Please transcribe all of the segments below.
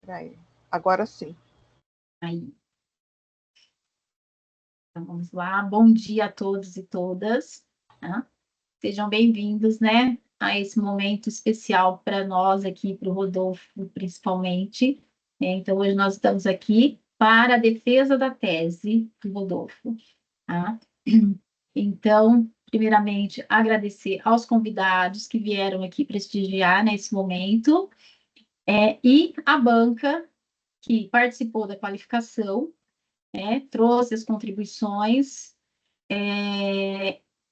Aí. Agora sim. Aí. Então, vamos lá. Bom dia a todos e todas, tá? Sejam bem-vindos, né, a esse momento especial para nós aqui, para o Rodolfo, principalmente. Então, hoje nós estamos aqui para a defesa da tese do Rodolfo, tá? Então, primeiramente, agradecer aos convidados que vieram aqui prestigiar nesse momento, e a banca que participou da qualificação, trouxe as contribuições,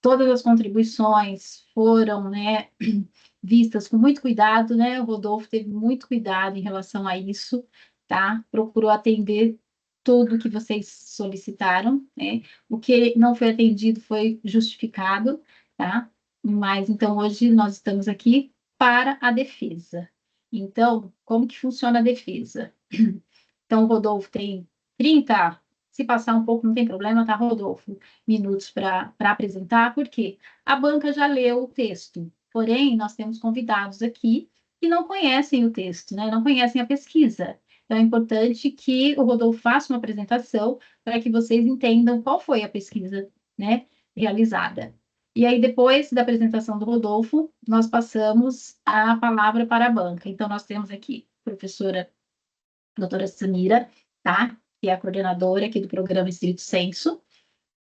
todas as contribuições foram, né, vistas com muito cuidado, né? O Rodolfo teve muito cuidado em relação a isso, tá? Procurou atender tudo que vocês solicitaram, né? O que não foi atendido foi justificado, tá? Mas então hoje nós estamos aqui para a defesa. Então, como que funciona a defesa? Então, o Rodolfo tem 30, se passar um pouco não tem problema, tá, Rodolfo? Minutos para apresentar, porque a banca já leu o texto, porém, nós temos convidados aqui que não conhecem o texto, né? Não conhecem a pesquisa. Então, é importante que o Rodolfo faça uma apresentação para que vocês entendam qual foi a pesquisa, né, realizada. E aí, depois da apresentação do Rodolfo, nós passamos a palavra para a banca. Então, nós temos aqui a professora doutora Samira, tá? Que é a coordenadora aqui do programa Estrito Senso.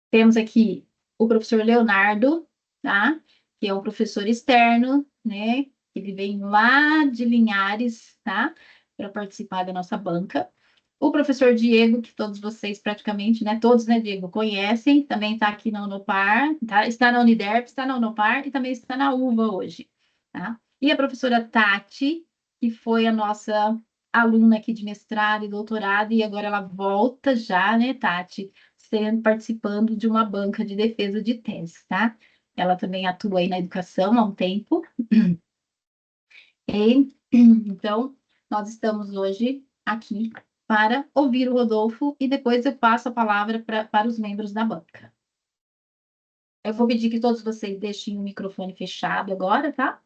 Temos aqui o professor Leonardo, tá? Que é um professor externo, né? Ele vem lá de Linhares, tá? Para participar da nossa banca. O professor Diego, que todos vocês praticamente, né? Todos, né, Diego, conhecem, também está aqui na Unopar, tá? Está na Uniderp, está na Unopar e também está na UVA hoje, tá? E a professora Tati, que foi a nossa aluna aqui de mestrado e doutorado, e agora ela volta já, né, Tati, participando de uma banca de defesa de tese, tá? Ela também atua aí na educação há um tempo. E, então, nós estamos hoje aqui para ouvir o Rodolfo e depois eu passo a palavra para os membros da banca. Eu vou pedir que todos vocês deixem o microfone fechado agora, tá?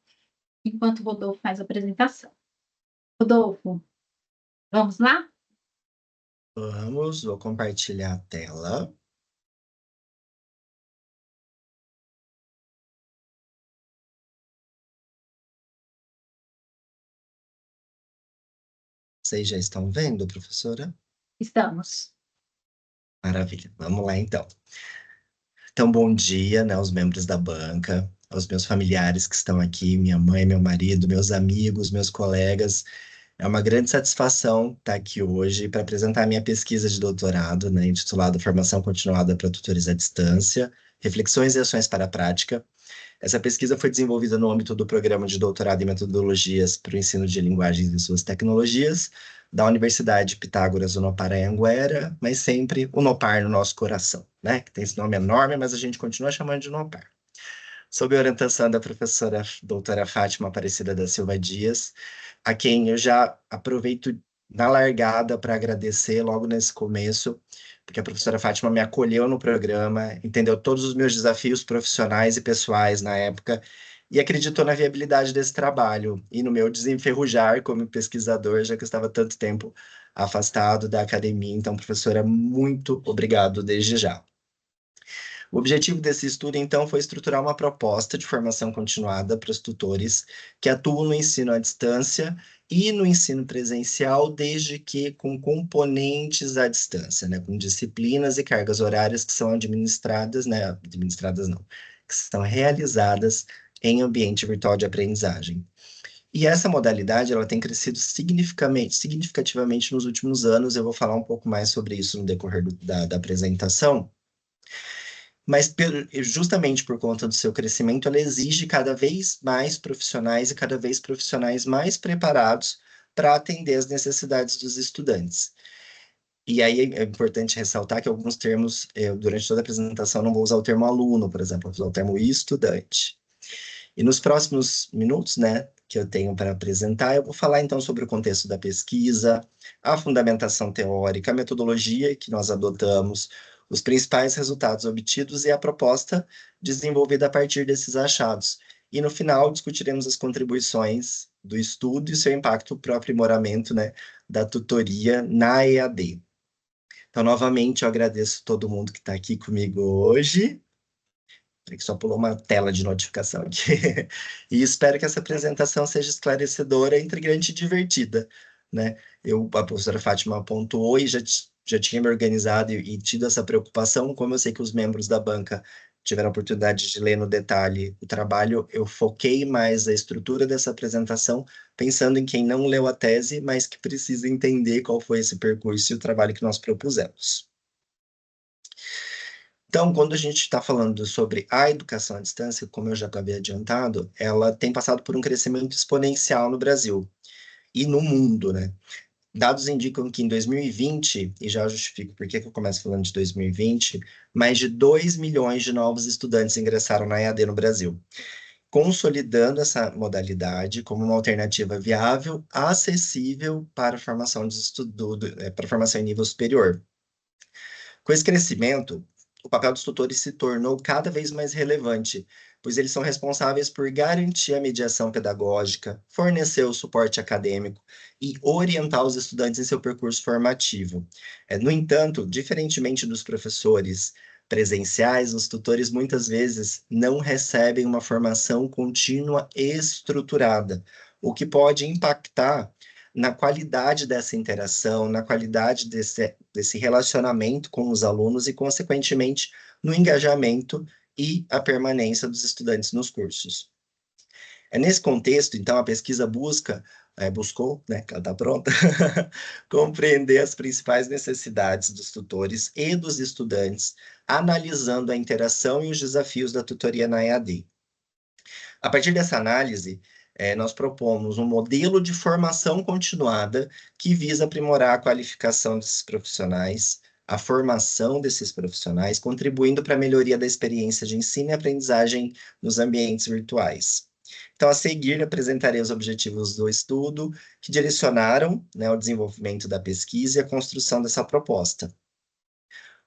Enquanto o Rodolfo faz a apresentação. Rodolfo, vamos lá? Vamos, vou compartilhar a tela. Vocês já estão vendo, professora? Estamos. Maravilha, vamos lá então. Então, bom dia, né, aos membros da banca, aos meus familiares que estão aqui, minha mãe, meu marido, meus amigos, meus colegas. É uma grande satisfação estar aqui hoje para apresentar a minha pesquisa de doutorado, né, intitulada Formação Continuada para Tutores à Distância, Reflexões e Ações para a Prática. Essa pesquisa foi desenvolvida no âmbito do Programa de Doutorado em Metodologias para o Ensino de Linguagens e Suas Tecnologias, da Universidade Pitágoras Unopar Anhanguera, mas sempre Unopar no nosso coração, né? Que tem esse nome enorme, mas a gente continua chamando de Unopar. Sob a orientação da professora doutora Fátima Aparecida da Silva Dias, a quem eu já aproveito na largada para agradecer logo nesse começo, porque a professora Fátima me acolheu no programa, entendeu todos os meus desafios profissionais e pessoais na época e acreditou na viabilidade desse trabalho e no meu desenferrujar como pesquisador, já que eu estava tanto tempo afastado da academia. Então, professora, muito obrigado desde já. O objetivo desse estudo, então, foi estruturar uma proposta de formação continuada para os tutores que atuam no ensino à distância e no ensino presencial, desde que com componentes à distância, né, com disciplinas e cargas horárias que são administradas, né, administradas não, que são realizadas em ambiente virtual de aprendizagem. E essa modalidade, ela tem crescido significativamente nos últimos anos. Eu vou falar um pouco mais sobre isso no decorrer da apresentação. Mas justamente por conta do seu crescimento, ela exige cada vez mais profissionais e cada vez profissionais mais preparados para atender as necessidades dos estudantes. E aí é importante ressaltar que alguns termos, durante toda a apresentação, não vou usar o termo aluno, por exemplo, vou usar o termo estudante. E nos próximos minutos, né, que eu tenho para apresentar, eu vou falar então sobre o contexto da pesquisa, a fundamentação teórica, a metodologia que nós adotamos, os principais resultados obtidos e a proposta desenvolvida a partir desses achados. E no final discutiremos as contribuições do estudo e seu impacto para o aprimoramento, né, da tutoria na EAD. Então, novamente, eu agradeço todo mundo que está aqui comigo hoje. Que só pulou uma tela de notificação aqui. E espero que essa apresentação seja esclarecedora, intrigante e divertida, né? A professora Fátima pontuou e já tinha me organizado e tido essa preocupação, como eu sei que os membros da banca tiveram a oportunidade de ler no detalhe o trabalho, eu foquei mais a estrutura dessa apresentação, pensando em quem não leu a tese, mas que precisa entender qual foi esse percurso e o trabalho que nós propusemos. Então, quando a gente está falando sobre a educação à distância, como eu já havia adiantado, ela tem passado por um crescimento exponencial no Brasil e no mundo, né? Dados indicam que em 2020, e já justifico por que eu começo falando de 2020, mais de 2 milhões de novos estudantes ingressaram na EAD no Brasil, consolidando essa modalidade como uma alternativa viável, acessível para a formação para a formação em nível superior. Com esse crescimento, o papel dos tutores se tornou cada vez mais relevante, pois eles são responsáveis por garantir a mediação pedagógica, fornecer o suporte acadêmico e orientar os estudantes em seu percurso formativo. No entanto, diferentemente dos professores presenciais, os tutores muitas vezes não recebem uma formação contínua estruturada, o que pode impactar na qualidade dessa interação, na qualidade desse relacionamento com os alunos e, consequentemente, no engajamento e a permanência dos estudantes nos cursos. É nesse contexto, então, a pesquisa buscou, né, que ela está pronta, compreender as principais necessidades dos tutores e dos estudantes, analisando a interação e os desafios da tutoria na EAD. A partir dessa análise, nós propomos um modelo de formação continuada que visa aprimorar a qualificação desses profissionais, a formação desses profissionais, contribuindo para a melhoria da experiência de ensino e aprendizagem nos ambientes virtuais. Então, a seguir, apresentarei os objetivos do estudo que direcionaram, né, o desenvolvimento da pesquisa e a construção dessa proposta.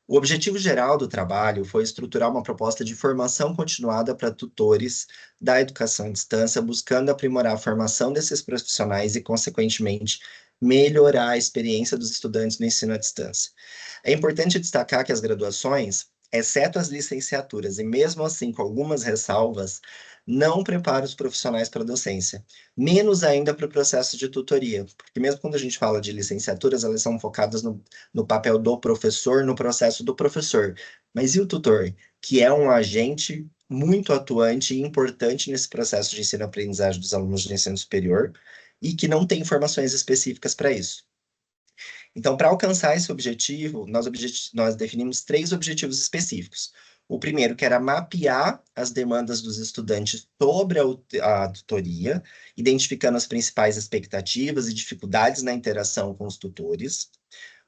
O objetivo geral do trabalho foi estruturar uma proposta de formação continuada para tutores da educação à distância, buscando aprimorar a formação desses profissionais e, consequentemente, melhorar a experiência dos estudantes no ensino à distância. É importante destacar que as graduações, exceto as licenciaturas, e mesmo assim com algumas ressalvas, não preparam os profissionais para a docência, menos ainda para o processo de tutoria, porque mesmo quando a gente fala de licenciaturas, elas são focadas no papel do professor, no processo do professor. Mas e o tutor, que é um agente muito atuante e importante nesse processo de ensino-aprendizagem dos alunos de ensino superior e que não tem informações específicas para isso? Então, para alcançar esse objetivo, nós definimos 3 objetivos específicos. O primeiro, que era mapear as demandas dos estudantes sobre a tutoria, identificando as principais expectativas e dificuldades na interação com os tutores.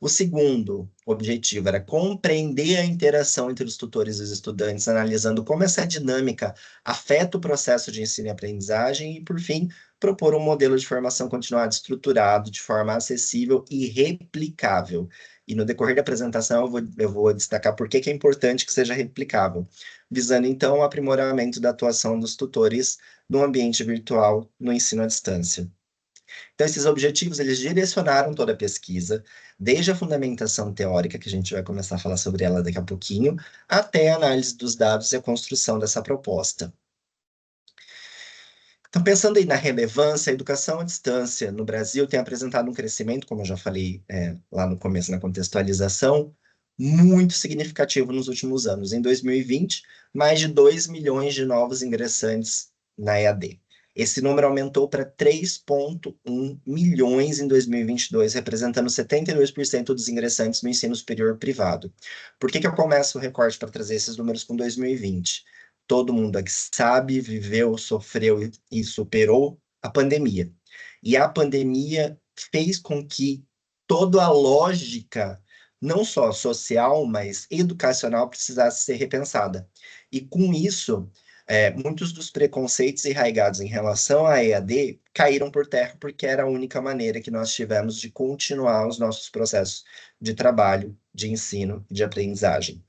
O segundo objetivo era compreender a interação entre os tutores e os estudantes, analisando como essa dinâmica afeta o processo de ensino e aprendizagem. E, por fim, propor um modelo de formação continuada estruturado de forma acessível e replicável. E no decorrer da apresentação eu vou destacar por que é importante que seja replicável, visando então o aprimoramento da atuação dos tutores no ambiente virtual no ensino à distância. Então, esses objetivos, eles direcionaram toda a pesquisa, desde a fundamentação teórica, que a gente vai começar a falar sobre ela daqui a pouquinho, até a análise dos dados e a construção dessa proposta. Então, pensando aí na relevância, a educação à distância no Brasil tem apresentado um crescimento, como eu já falei lá no começo, na contextualização, muito significativo nos últimos anos. Em 2020, mais de 2 milhões de novos ingressantes na EAD. Esse número aumentou para 3,1 milhões em 2022, representando 72% dos ingressantes no ensino superior privado. Por que eu começo o recorte para trazer esses números com 2020? Todo mundo aqui sabe, viveu, sofreu e superou a pandemia. E a pandemia fez com que toda a lógica, não só social, mas educacional, precisasse ser repensada. E com isso, muitos dos preconceitos enraigados em relação à EAD caíram por terra, porque era a única maneira que nós tivemos de continuar os nossos processos de trabalho, de ensino e de aprendizagem.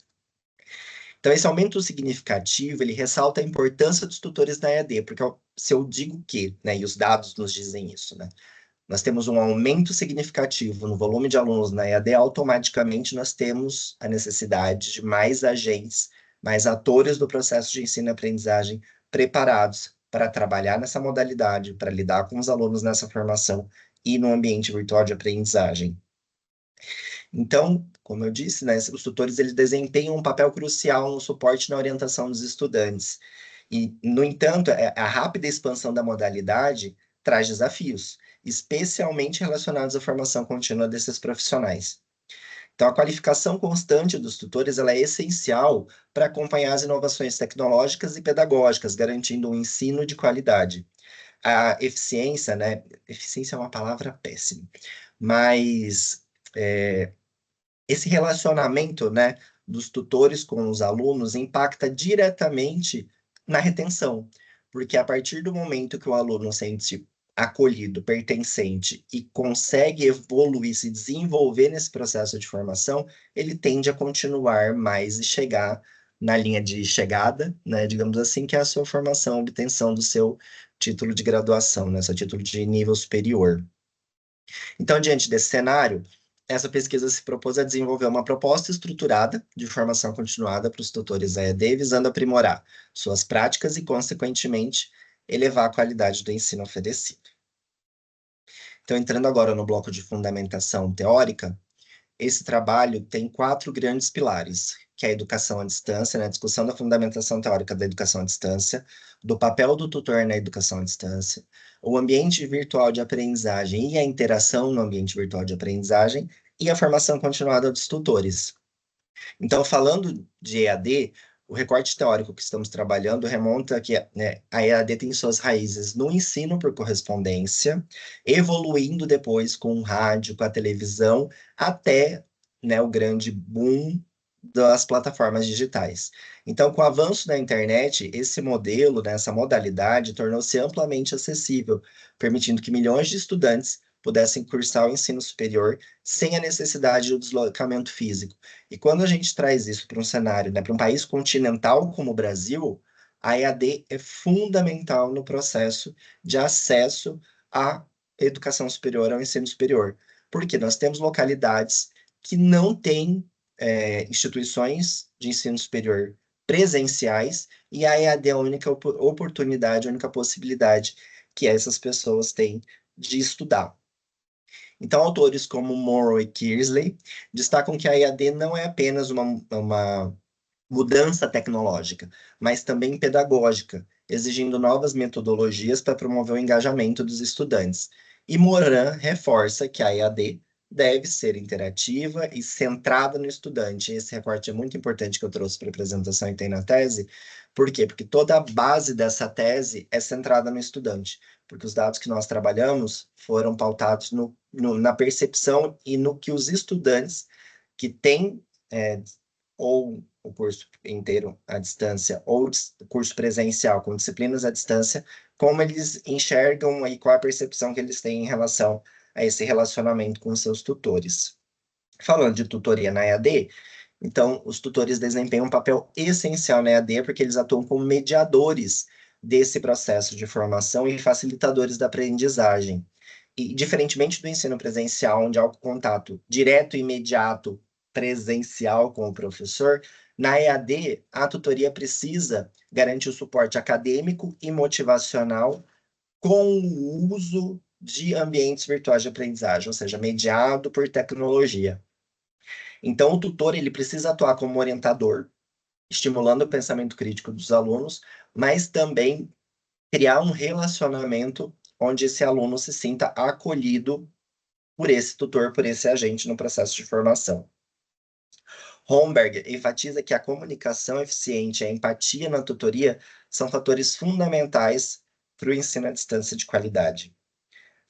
Então, esse aumento significativo, ele ressalta a importância dos tutores na EAD, porque se eu digo que, né, e os dados nos dizem isso, né, nós temos um aumento significativo no volume de alunos na EAD, automaticamente nós temos a necessidade de mais agentes, mais atores do processo de ensino e aprendizagem preparados para trabalhar nessa modalidade, para lidar com os alunos nessa formação e no ambiente virtual de aprendizagem. Então, como eu disse, né, os tutores eles desempenham um papel crucial no suporte e na orientação dos estudantes. E, no entanto, a rápida expansão da modalidade traz desafios, especialmente relacionados à formação contínua desses profissionais. Então, a qualificação constante dos tutores ela é essencial para acompanhar as inovações tecnológicas e pedagógicas, garantindo um ensino de qualidade. A eficiência, né? Eficiência é uma palavra péssima, mas esse relacionamento, né, dos tutores com os alunos impacta diretamente na retenção, porque a partir do momento que o aluno sente acolhido, pertencente e consegue evoluir, se desenvolver nesse processo de formação, ele tende a continuar mais e chegar na linha de chegada, né, digamos assim, que é a sua formação, a obtenção do seu título de graduação, né, seu título de nível superior. Então, diante desse cenário, essa pesquisa se propôs a desenvolver uma proposta estruturada de formação continuada para os tutores EAD, visando aprimorar suas práticas e, consequentemente, elevar a qualidade do ensino oferecido. Então, entrando agora no bloco de fundamentação teórica, esse trabalho tem 4 grandes pilares, que é a educação à distância, né, a discussão da fundamentação teórica da educação à distância, do papel do tutor na educação à distância, o ambiente virtual de aprendizagem e a interação no ambiente virtual de aprendizagem, e a formação continuada dos tutores. Então, falando de EAD, o recorte teórico que estamos trabalhando remonta que, né, a EAD tem suas raízes no ensino por correspondência, evoluindo depois com o rádio, com a televisão, até, né, o grande boom das plataformas digitais. Então, com o avanço da internet, esse modelo, né, essa modalidade, tornou-se amplamente acessível, permitindo que milhões de estudantes pudessem cursar o ensino superior sem a necessidade do deslocamento físico. E quando a gente traz isso para um cenário, né, para um país continental como o Brasil, a EAD é fundamental no processo de acesso à educação superior, ao ensino superior. Porque nós temos localidades que não têm instituições de ensino superior presenciais, e a EAD é a única oportunidade, a única possibilidade que essas pessoas têm de estudar. Então, autores como Morrow e Kearsley destacam que a EAD não é apenas uma mudança tecnológica, mas também pedagógica, exigindo novas metodologias para promover o engajamento dos estudantes. E Moran reforça que a EAD deve ser interativa e centrada no estudante. Esse recorte é muito importante que eu trouxe para a apresentação e tem na tese. Por quê? Porque toda a base dessa tese é centrada no estudante, porque os dados que nós trabalhamos foram pautados na percepção e no que os estudantes que têm ou o curso inteiro à distância, ou curso presencial com disciplinas à distância, como eles enxergam e qual a percepção que eles têm em relação a esse relacionamento com seus tutores. Falando de tutoria na EAD, então os tutores desempenham um papel essencial na EAD porque eles atuam como mediadores desse processo de formação e facilitadores da aprendizagem. E, diferentemente do ensino presencial, onde há o contato direto e imediato presencial com o professor, na EAD, a tutoria precisa garantir o suporte acadêmico e motivacional com o uso de ambientes virtuais de aprendizagem, ou seja, mediado por tecnologia. Então, o tutor ele precisa atuar como orientador, estimulando o pensamento crítico dos alunos, mas também criar um relacionamento onde esse aluno se sinta acolhido por esse tutor, por esse agente no processo de formação. Holmberg enfatiza que a comunicação eficiente e a empatia na tutoria são fatores fundamentais para o ensino à distância de qualidade.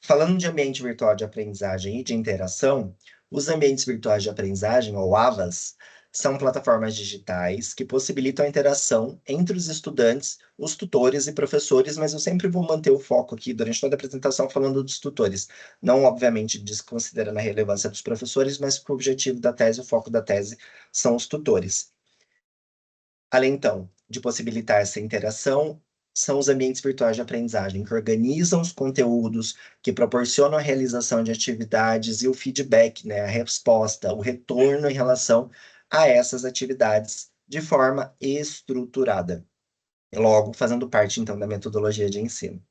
Falando de ambiente virtual de aprendizagem e de interação, os ambientes virtuais de aprendizagem, ou AVAs, são plataformas digitais que possibilitam a interação entre os estudantes, os tutores e professores, mas eu sempre vou manter o foco aqui durante toda a apresentação falando dos tutores. Não, obviamente, desconsiderando a relevância dos professores, mas o objetivo da tese, o foco da tese, são os tutores. Além, então, de possibilitar essa interação, são os ambientes virtuais de aprendizagem, que organizam os conteúdos, que proporcionam a realização de atividades e o feedback, né, a resposta, o retorno em relação a essas atividades de forma estruturada. Logo, fazendo parte, então, da metodologia de ensino.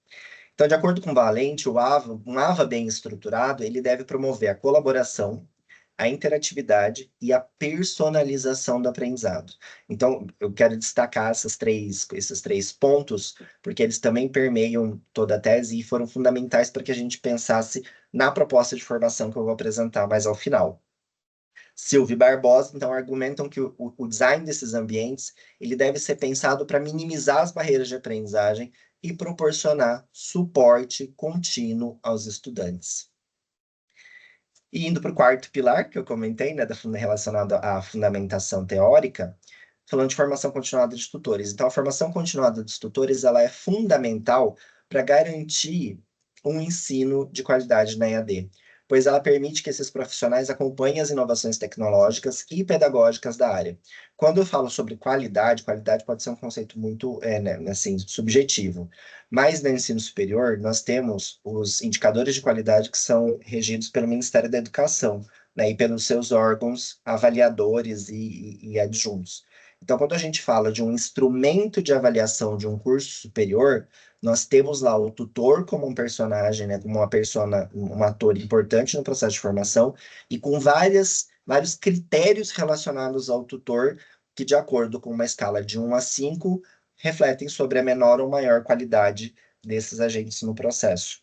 Então, de acordo com o Valente, um AVA bem estruturado, ele deve promover a colaboração, a interatividade e a personalização do aprendizado. Então, eu quero destacar esses três pontos, porque eles também permeiam toda a tese e foram fundamentais para que a gente pensasse na proposta de formação que eu vou apresentar mais ao final. Silvio e Barbosa, então, argumentam que o design desses ambientes ele deve ser pensado para minimizar as barreiras de aprendizagem e proporcionar suporte contínuo aos estudantes. E indo para o quarto pilar, que eu comentei, né, relacionado à fundamentação teórica, falando de formação continuada de tutores. Então, a formação continuada dos tutores ela é fundamental para garantir um ensino de qualidade na EAD, pois ela permite que esses profissionais acompanhem as inovações tecnológicas e pedagógicas da área. Quando eu falo sobre qualidade, qualidade pode ser um conceito muito, né, assim, subjetivo, mas no ensino superior, nós temos os indicadores de qualidade que são regidos pelo Ministério da Educação, né, e pelos seus órgãos avaliadores e adjuntos. Então, quando a gente fala de um instrumento de avaliação de um curso superior, nós temos lá o tutor como um personagem, né, como uma persona, um ator importante no processo de formação, e com vários critérios relacionados ao tutor, que, de acordo com uma escala de 1 a 5, refletem sobre a menor ou maior qualidade desses agentes no processo.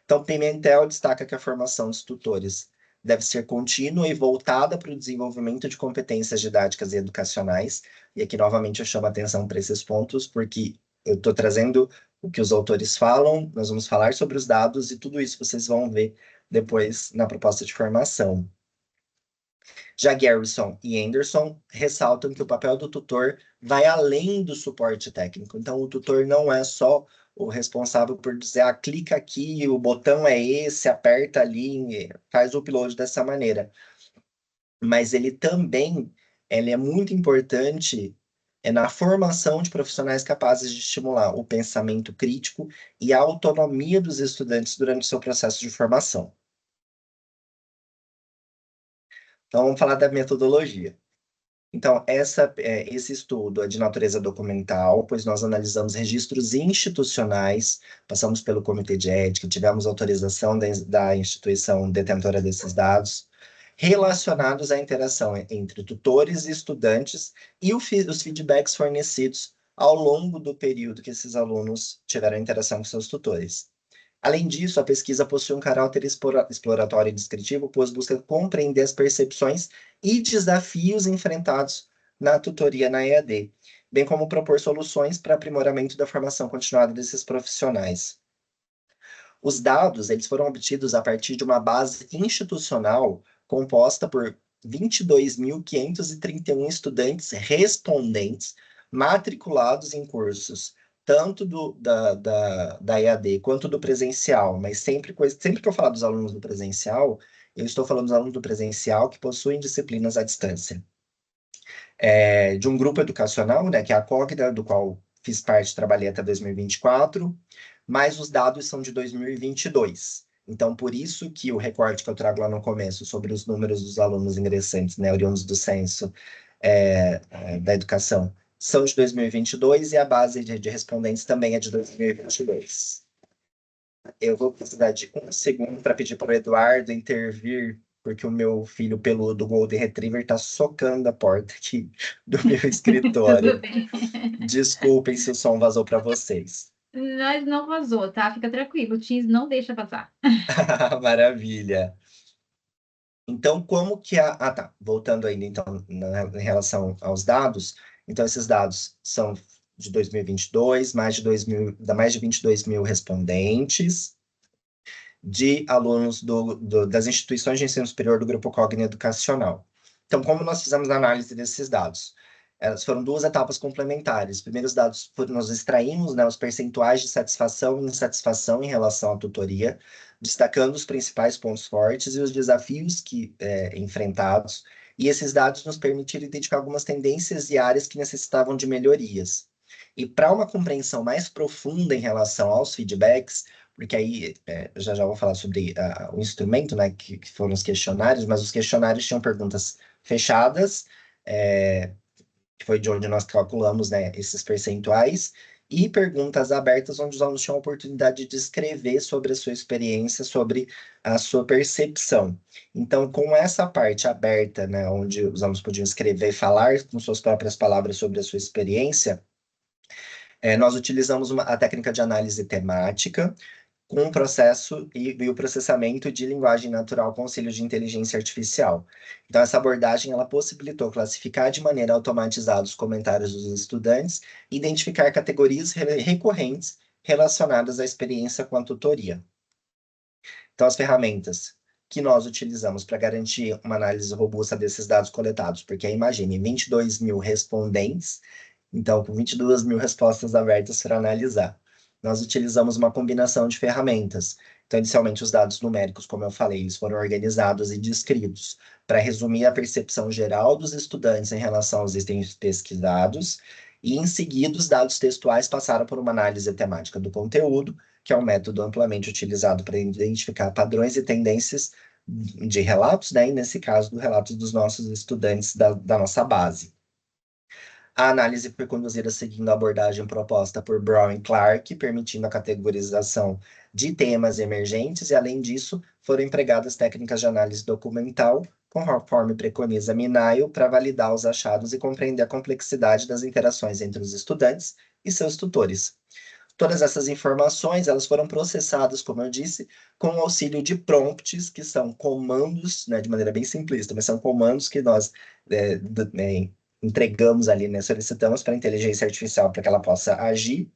Então, Pimentel destaca que a formação dos tutores deve ser contínua e voltada para o desenvolvimento de competências didáticas e educacionais. E aqui, novamente, eu chamo a atenção para esses pontos, porque eu estou trazendo o que os autores falam, nós vamos falar sobre os dados e tudo isso vocês vão ver depois na proposta de formação. Já Garrison e Anderson ressaltam que o papel do tutor vai além do suporte técnico. Então, o tutor não é só o responsável por dizer, clica aqui, o botão é esse, aperta ali, faz o upload dessa maneira. Mas ele é muito importante na formação de profissionais capazes de estimular o pensamento crítico e a autonomia dos estudantes durante o seu processo de formação. Então, vamos falar da metodologia. Então, esse estudo é de natureza documental, pois nós analisamos registros institucionais, passamos pelo comitê de ética, tivemos autorização da instituição detentora desses dados, relacionados à interação entre tutores e estudantes e os feedbacks fornecidos ao longo do período que esses alunos tiveram interação com seus tutores. Além disso, a pesquisa possui um caráter exploratório e descritivo, pois busca compreender as percepções e desafios enfrentados na tutoria na EAD, bem como propor soluções para aprimoramento da formação continuada desses profissionais. Os dados eles foram obtidos a partir de uma base institucional composta por 22.531 estudantes respondentes matriculados em cursos tanto da EAD quanto do presencial, mas sempre que eu falar dos alunos do presencial, eu estou falando dos alunos do presencial que possuem disciplinas à distância. De um grupo educacional, né, que é a Cogna, do qual fiz parte, trabalhei até 2024, mas os dados são de 2022. Então, por isso que o recorte que eu trago lá no começo sobre os números dos alunos ingressantes, né, oriundos do censo da educação, são de 2022 e a base de respondentes também é de 2022. Eu vou precisar de um segundo para pedir para o Eduardo intervir, porque o meu filho peludo Golden Retriever está socando a porta aqui do meu Tudo escritório. bem. Desculpem se o som vazou para vocês. Mas não vazou, tá? Fica tranquilo, o Teams não deixa vazar. Maravilha. Então, como que tá. Voltando ainda, então, em relação aos dados. Então, esses dados são de 2022, mais de 22 mil respondentes, de alunos das instituições de ensino superior do Grupo Cogni Educacional. Então, como nós fizemos a análise desses dados? Elas foram duas etapas complementares. Primeiro, os dados nós extraímos, né, os percentuais de satisfação e insatisfação em relação à tutoria, destacando os principais pontos fortes e os desafios enfrentados. e esses dados nos permitiram identificar algumas tendências e áreas que necessitavam de melhorias. E para uma compreensão mais profunda em relação aos feedbacks, porque aí já já vou falar sobre o instrumento, né, que foram os questionários, mas os questionários tinham perguntas fechadas, que foi de onde nós calculamos, né, esses percentuais, e perguntas abertas, onde os alunos tinham a oportunidade de escrever sobre a sua experiência, sobre a sua percepção. Então, com essa parte aberta, né, onde os alunos podiam escrever e falar com suas próprias palavras sobre a sua experiência, nós utilizamos a técnica de análise temática, com o processo e o processamento de linguagem natural com auxílio de inteligência artificial. Então, essa abordagem ela possibilitou classificar de maneira automatizada os comentários dos estudantes e identificar categorias recorrentes relacionadas à experiência com a tutoria. Então, as ferramentas que nós utilizamos para garantir uma análise robusta desses dados coletados, porque imagine, 22 mil respondentes, então, com 22 mil respostas abertas para analisar. Nós utilizamos uma combinação de ferramentas. Então, inicialmente, os dados numéricos, como eu falei, eles foram organizados e descritos para resumir a percepção geral dos estudantes em relação aos itens pesquisados, e, em seguida, os dados textuais passaram por uma análise temática do conteúdo, que é um método amplamente utilizado para identificar padrões e tendências de relatos, né? E, nesse caso, do relato dos nossos estudantes da nossa base. A análise foi conduzida seguindo a abordagem proposta por Brown e Clark, permitindo a categorização de temas emergentes, e, além disso, foram empregadas técnicas de análise documental, conforme preconiza Minayo, para validar os achados e compreender a complexidade das interações entre os estudantes e seus tutores. Todas essas informações, elas foram processadas, como eu disse, com o auxílio de prompts, que são comandos, né, de maneira bem simplista, mas são comandos que nós entregamos ali, né, solicitamos para a inteligência artificial para que ela possa agir,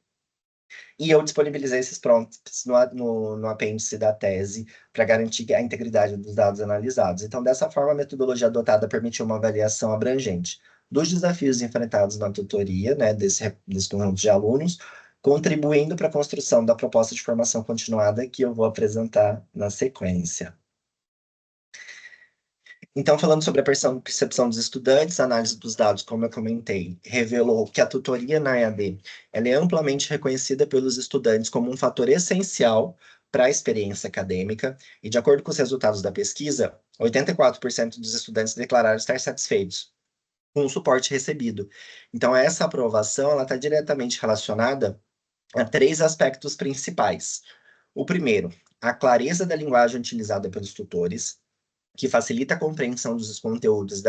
e eu disponibilizei esses prompts no apêndice da tese para garantir a integridade dos dados analisados. Então, dessa forma, a metodologia adotada permitiu uma avaliação abrangente dos desafios enfrentados na tutoria, né, desse conjunto de alunos, contribuindo para a construção da proposta de formação continuada que eu vou apresentar na sequência. Então, falando sobre a percepção dos estudantes, a análise dos dados, como eu comentei, revelou que a tutoria na EAD ela é amplamente reconhecida pelos estudantes como um fator essencial para a experiência acadêmica, e, de acordo com os resultados da pesquisa, 84% dos estudantes declararam estar satisfeitos com o suporte recebido. Então, essa aprovação está diretamente relacionada a três aspectos principais. O primeiro, a clareza da linguagem utilizada pelos tutores, que facilita a compreensão dos conteúdos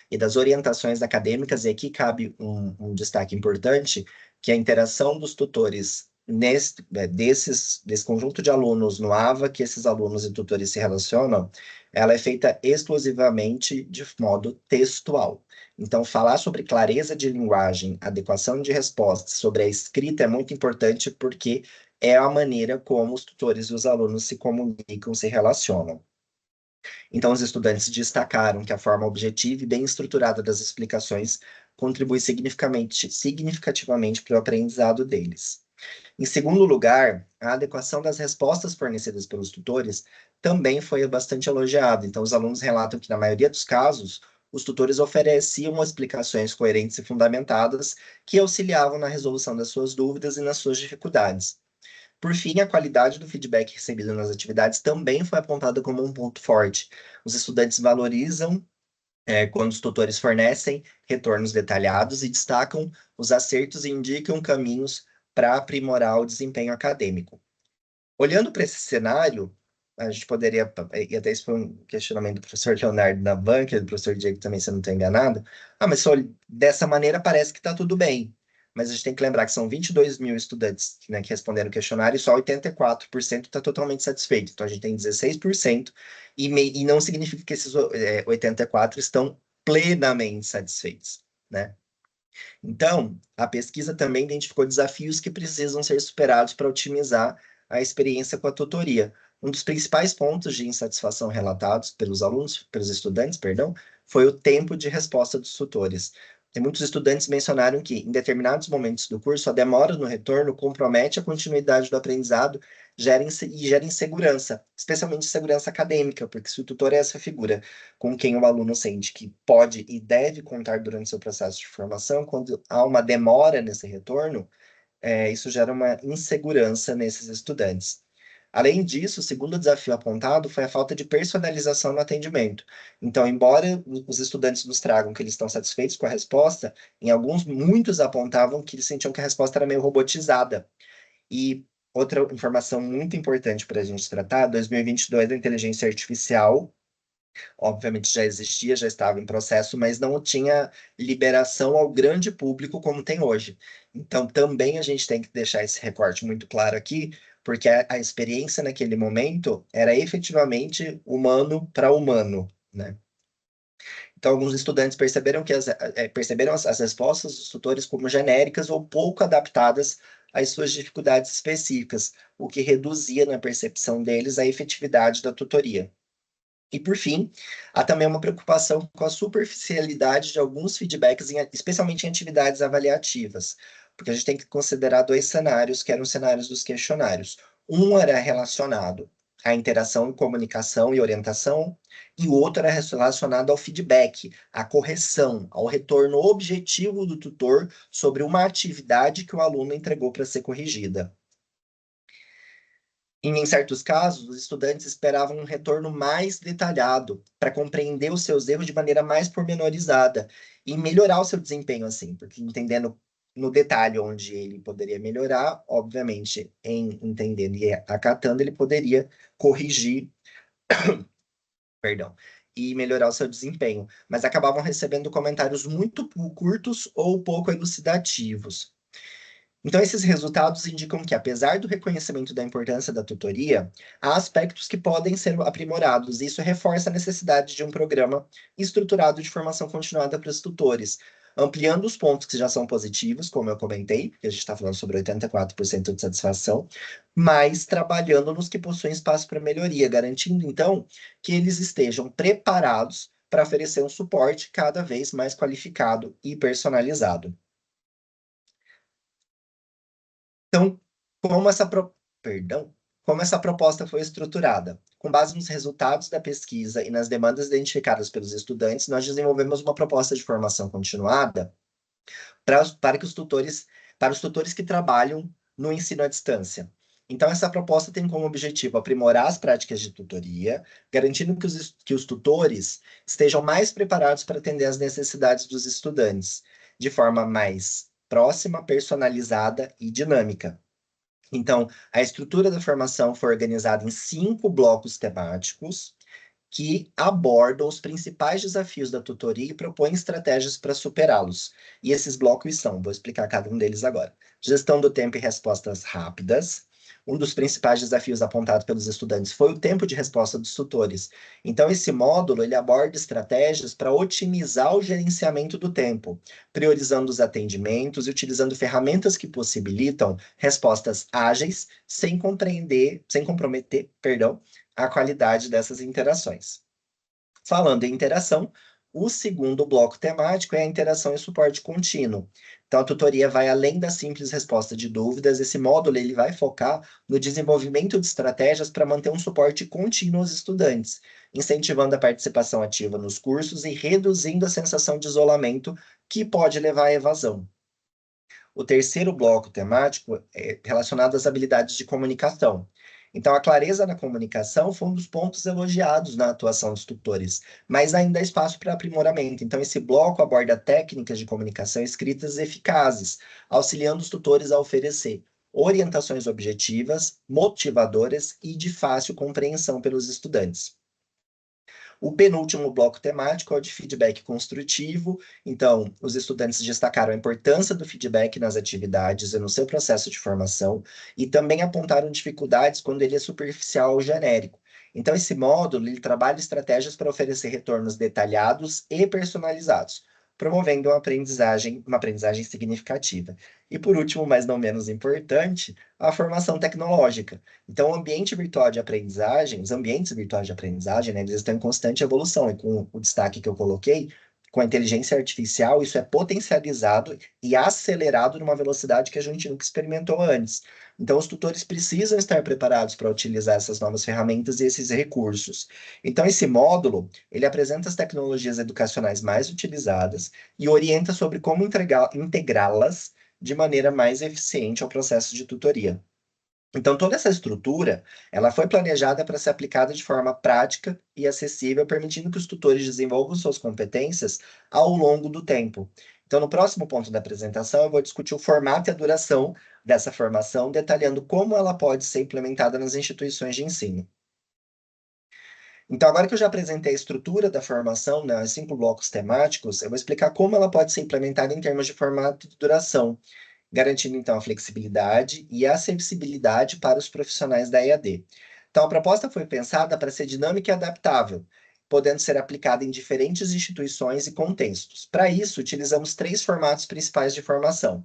e das orientações acadêmicas, e aqui cabe um destaque importante, que a interação dos tutores desse conjunto de alunos no AVA, que esses alunos e tutores se relacionam, ela é feita exclusivamente de modo textual. Então, falar sobre clareza de linguagem, adequação de respostas, sobre a escrita é muito importante, porque é a maneira como os tutores e os alunos se comunicam, se relacionam. Então, os estudantes destacaram que a forma objetiva e bem estruturada das explicações contribui significativamente para o aprendizado deles. Em segundo lugar, a adequação das respostas fornecidas pelos tutores também foi bastante elogiada. Então, os alunos relatam que, na maioria dos casos, os tutores ofereciam explicações coerentes e fundamentadas que auxiliavam na resolução das suas dúvidas e nas suas dificuldades. Por fim, a qualidade do feedback recebido nas atividades também foi apontada como um ponto forte. Os estudantes valorizam quando os tutores fornecem retornos detalhados e destacam os acertos e indicam caminhos para aprimorar o desempenho acadêmico. Olhando para esse cenário, a gente poderia, e até isso foi um questionamento do professor Leonardo na banca, do professor Diego também, se eu não estou enganado, mas só dessa maneira parece que está tudo bem. Mas a gente tem que lembrar que são 22 mil estudantes, né, que responderam o questionário, e só 84% está totalmente satisfeito. Então, a gente tem 16%, e não significa que esses 84% estão plenamente satisfeitos, né? Então, a pesquisa também identificou desafios que precisam ser superados para otimizar a experiência com a tutoria. Um dos principais pontos de insatisfação relatados pelos estudantes, perdão, foi o tempo de resposta dos tutores. E muitos estudantes mencionaram que, em determinados momentos do curso, a demora no retorno compromete a continuidade do aprendizado e gera insegurança, especialmente insegurança acadêmica, porque se o tutor é essa figura com quem o aluno sente que pode e deve contar durante seu processo de formação, quando há uma demora nesse retorno, isso gera uma insegurança nesses estudantes. Além disso, o segundo desafio apontado foi a falta de personalização no atendimento. Então, embora os estudantes nos tragam que eles estão satisfeitos com a resposta, muitos apontavam que eles sentiam que a resposta era meio robotizada. E outra informação muito importante para a gente tratar, 2022, a inteligência artificial obviamente já existia, já estava em processo, mas não tinha liberação ao grande público como tem hoje. Então, também a gente tem que deixar esse recorte muito claro aqui, porque a experiência naquele momento era efetivamente humano para humano, né? Então, alguns estudantes perceberam as respostas dos tutores como genéricas ou pouco adaptadas às suas dificuldades específicas, o que reduzia na percepção deles a efetividade da tutoria. E, por fim, há também uma preocupação com a superficialidade de alguns feedbacks, especialmente em atividades avaliativas, porque a gente tem que considerar dois cenários, que eram os cenários dos questionários. Um era relacionado à interação, comunicação e orientação, e o outro era relacionado ao feedback, à correção, ao retorno objetivo do tutor sobre uma atividade que o aluno entregou para ser corrigida. E, em certos casos, os estudantes esperavam um retorno mais detalhado para compreender os seus erros de maneira mais pormenorizada e melhorar o seu desempenho, assim, porque entendendo no detalhe onde ele poderia melhorar, obviamente, em entendendo e acatando, ele poderia corrigir, perdão, e melhorar o seu desempenho, mas acabavam recebendo comentários muito curtos ou pouco elucidativos. Então, esses resultados indicam que, apesar do reconhecimento da importância da tutoria, há aspectos que podem ser aprimorados, e isso reforça a necessidade de um programa estruturado de formação continuada para os tutores, ampliando os pontos que já são positivos, como eu comentei, porque a gente está falando sobre 84% de satisfação, mas trabalhando nos que possuem espaço para melhoria, garantindo, então, que eles estejam preparados para oferecer um suporte cada vez mais qualificado e personalizado. Então, como essa, perdão, como essa proposta foi estruturada? Com base nos resultados da pesquisa e nas demandas identificadas pelos estudantes, nós desenvolvemos uma proposta de formação continuada para os tutores que trabalham no ensino à distância. Então, essa proposta tem como objetivo aprimorar as práticas de tutoria, garantindo que os tutores estejam mais preparados para atender às necessidades dos estudantes, de forma mais próxima, personalizada e dinâmica. Então, a estrutura da formação foi organizada em 5 blocos temáticos que abordam os principais desafios da tutoria e propõem estratégias para superá-los. E esses blocos são, vou explicar cada um deles agora. Gestão do tempo e respostas rápidas. Um dos principais desafios apontados pelos estudantes foi o tempo de resposta dos tutores. Então, esse módulo ele aborda estratégias para otimizar o gerenciamento do tempo, priorizando os atendimentos e utilizando ferramentas que possibilitam respostas ágeis, sem comprometer, perdão, a qualidade dessas interações. Falando em interação, o segundo bloco temático é a interação e suporte contínuo. Então, a tutoria vai além da simples resposta de dúvidas. Esse módulo ele vai focar no desenvolvimento de estratégias para manter um suporte contínuo aos estudantes, incentivando a participação ativa nos cursos e reduzindo a sensação de isolamento que pode levar à evasão. O terceiro bloco temático é relacionado às habilidades de comunicação. Então, a clareza na comunicação foi um dos pontos elogiados na atuação dos tutores, mas ainda há espaço para aprimoramento. Então, esse bloco aborda técnicas de comunicação escritas eficazes, auxiliando os tutores a oferecer orientações objetivas, motivadoras e de fácil compreensão pelos estudantes. O penúltimo bloco temático é o de feedback construtivo. Então, os estudantes destacaram a importância do feedback nas atividades e no seu processo de formação, e também apontaram dificuldades quando ele é superficial ou genérico. Então, esse módulo ele trabalha estratégias para oferecer retornos detalhados e personalizados, promovendo uma aprendizagem significativa. E por último, mas não menos importante, a formação tecnológica. Então, o ambiente virtual de aprendizagem, os ambientes virtuais de aprendizagem, né, eles estão em constante evolução, e com o destaque que eu coloquei, Com a inteligência artificial, isso é potencializado e acelerado numa velocidade que a gente nunca experimentou antes. Então, os tutores precisam estar preparados para utilizar essas novas ferramentas e esses recursos. Então, esse módulo, ele apresenta as tecnologias educacionais mais utilizadas e orienta sobre como integrá-las de maneira mais eficiente ao processo de tutoria. Então, toda essa estrutura, ela foi planejada para ser aplicada de forma prática e acessível, permitindo que os tutores desenvolvam suas competências ao longo do tempo. Então, no próximo ponto da apresentação, eu vou discutir o formato e a duração dessa formação, detalhando como ela pode ser implementada nas instituições de ensino. Então, agora que eu já apresentei a estrutura da formação, né, os 5 blocos temáticos, eu vou explicar como ela pode ser implementada em termos de formato e duração, garantindo então a flexibilidade e a acessibilidade para os profissionais da EAD. Então, a proposta foi pensada para ser dinâmica e adaptável, podendo ser aplicada em diferentes instituições e contextos. Para isso, utilizamos 3 formatos principais de formação.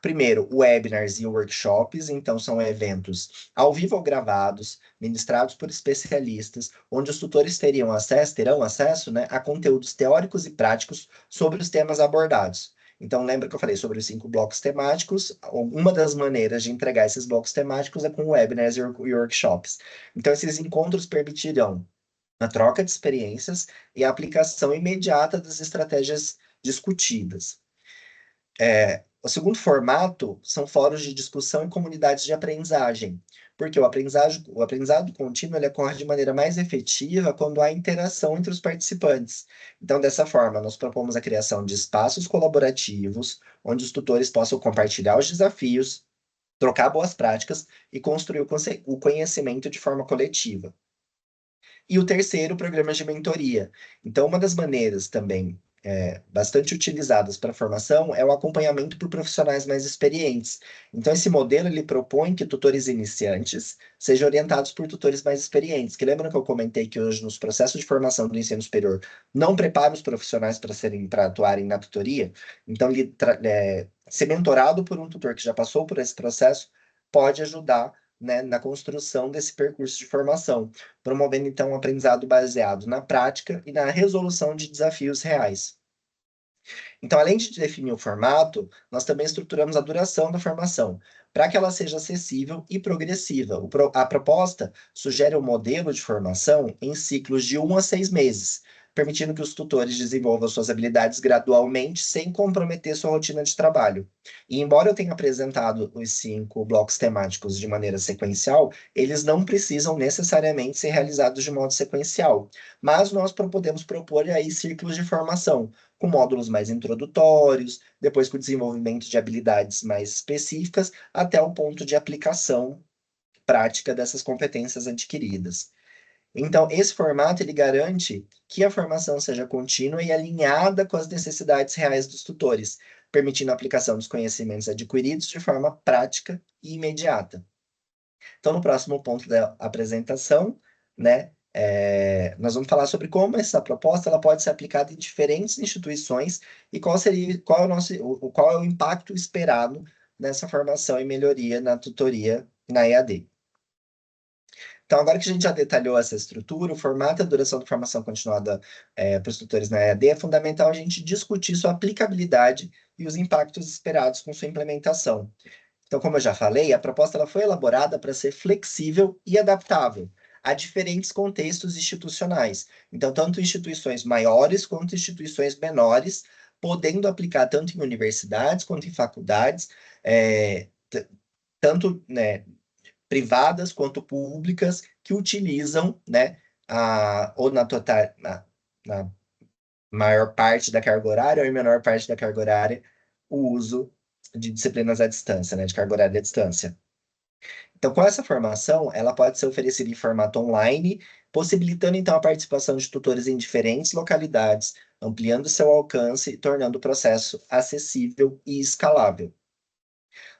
Primeiro, webinars e workshops, então são eventos ao vivo ou gravados, ministrados por especialistas, onde os tutores terão acesso, né, a conteúdos teóricos e práticos sobre os temas abordados. Então, lembra que eu falei sobre os 5 blocos temáticos? Uma das maneiras de entregar esses blocos temáticos é com webinars e workshops. Então, esses encontros permitirão a troca de experiências e a aplicação imediata das estratégias discutidas. O segundo formato são fóruns de discussão e comunidades de aprendizagem, porque o aprendizado contínuo ele ocorre de maneira mais efetiva quando há interação entre os participantes. Então, dessa forma, nós propomos a criação de espaços colaborativos, onde os tutores possam compartilhar os desafios, trocar boas práticas e construir o conhecimento de forma coletiva. E o terceiro, programas de mentoria. Então, uma das maneiras também bastante utilizadas para a formação é o acompanhamento por profissionais mais experientes. Então, esse modelo ele propõe que tutores iniciantes sejam orientados por tutores mais experientes. Que lembram que eu comentei que hoje nos processos de formação do ensino superior não prepara os profissionais para atuarem na tutoria? Então, ser mentorado por um tutor que já passou por esse processo pode ajudar, né, na construção desse percurso de formação, promovendo então um aprendizado baseado na prática e na resolução de desafios reais. Então, além de definir o formato, nós também estruturamos a duração da formação, para que ela seja acessível e progressiva. A proposta sugere um modelo de formação em ciclos de 1 a 6 meses, permitindo que os tutores desenvolvam suas habilidades gradualmente, sem comprometer sua rotina de trabalho. E embora eu tenha apresentado os 5 blocos temáticos de maneira sequencial, eles não precisam necessariamente ser realizados de modo sequencial, mas nós podemos propor aí ciclos de formação, com módulos mais introdutórios, depois com o desenvolvimento de habilidades mais específicas, até o ponto de aplicação prática dessas competências adquiridas. Então, esse formato ele garante que a formação seja contínua e alinhada com as necessidades reais dos tutores, permitindo a aplicação dos conhecimentos adquiridos de forma prática e imediata. Então, no próximo ponto da apresentação, né, nós vamos falar sobre como essa proposta ela pode ser aplicada em diferentes instituições e qual é o impacto esperado nessa formação e melhoria na tutoria na EAD. Então, agora que a gente já detalhou essa estrutura, o formato e a duração da formação continuada para os tutores na EAD, é fundamental a gente discutir sua aplicabilidade e os impactos esperados com sua implementação. Então, como eu já falei, a proposta ela foi elaborada para ser flexível e adaptável a diferentes contextos institucionais. Então, tanto instituições maiores quanto instituições menores, podendo aplicar tanto em universidades quanto em faculdades, tanto, né, privadas quanto públicas, que utilizam, né, ou na maior parte da carga horária ou em menor parte da carga horária, o uso de disciplinas à distância, né, de carga horária à distância. Então, com essa formação, ela pode ser oferecida em formato online, possibilitando então a participação de tutores em diferentes localidades, ampliando seu alcance e tornando o processo acessível e escalável.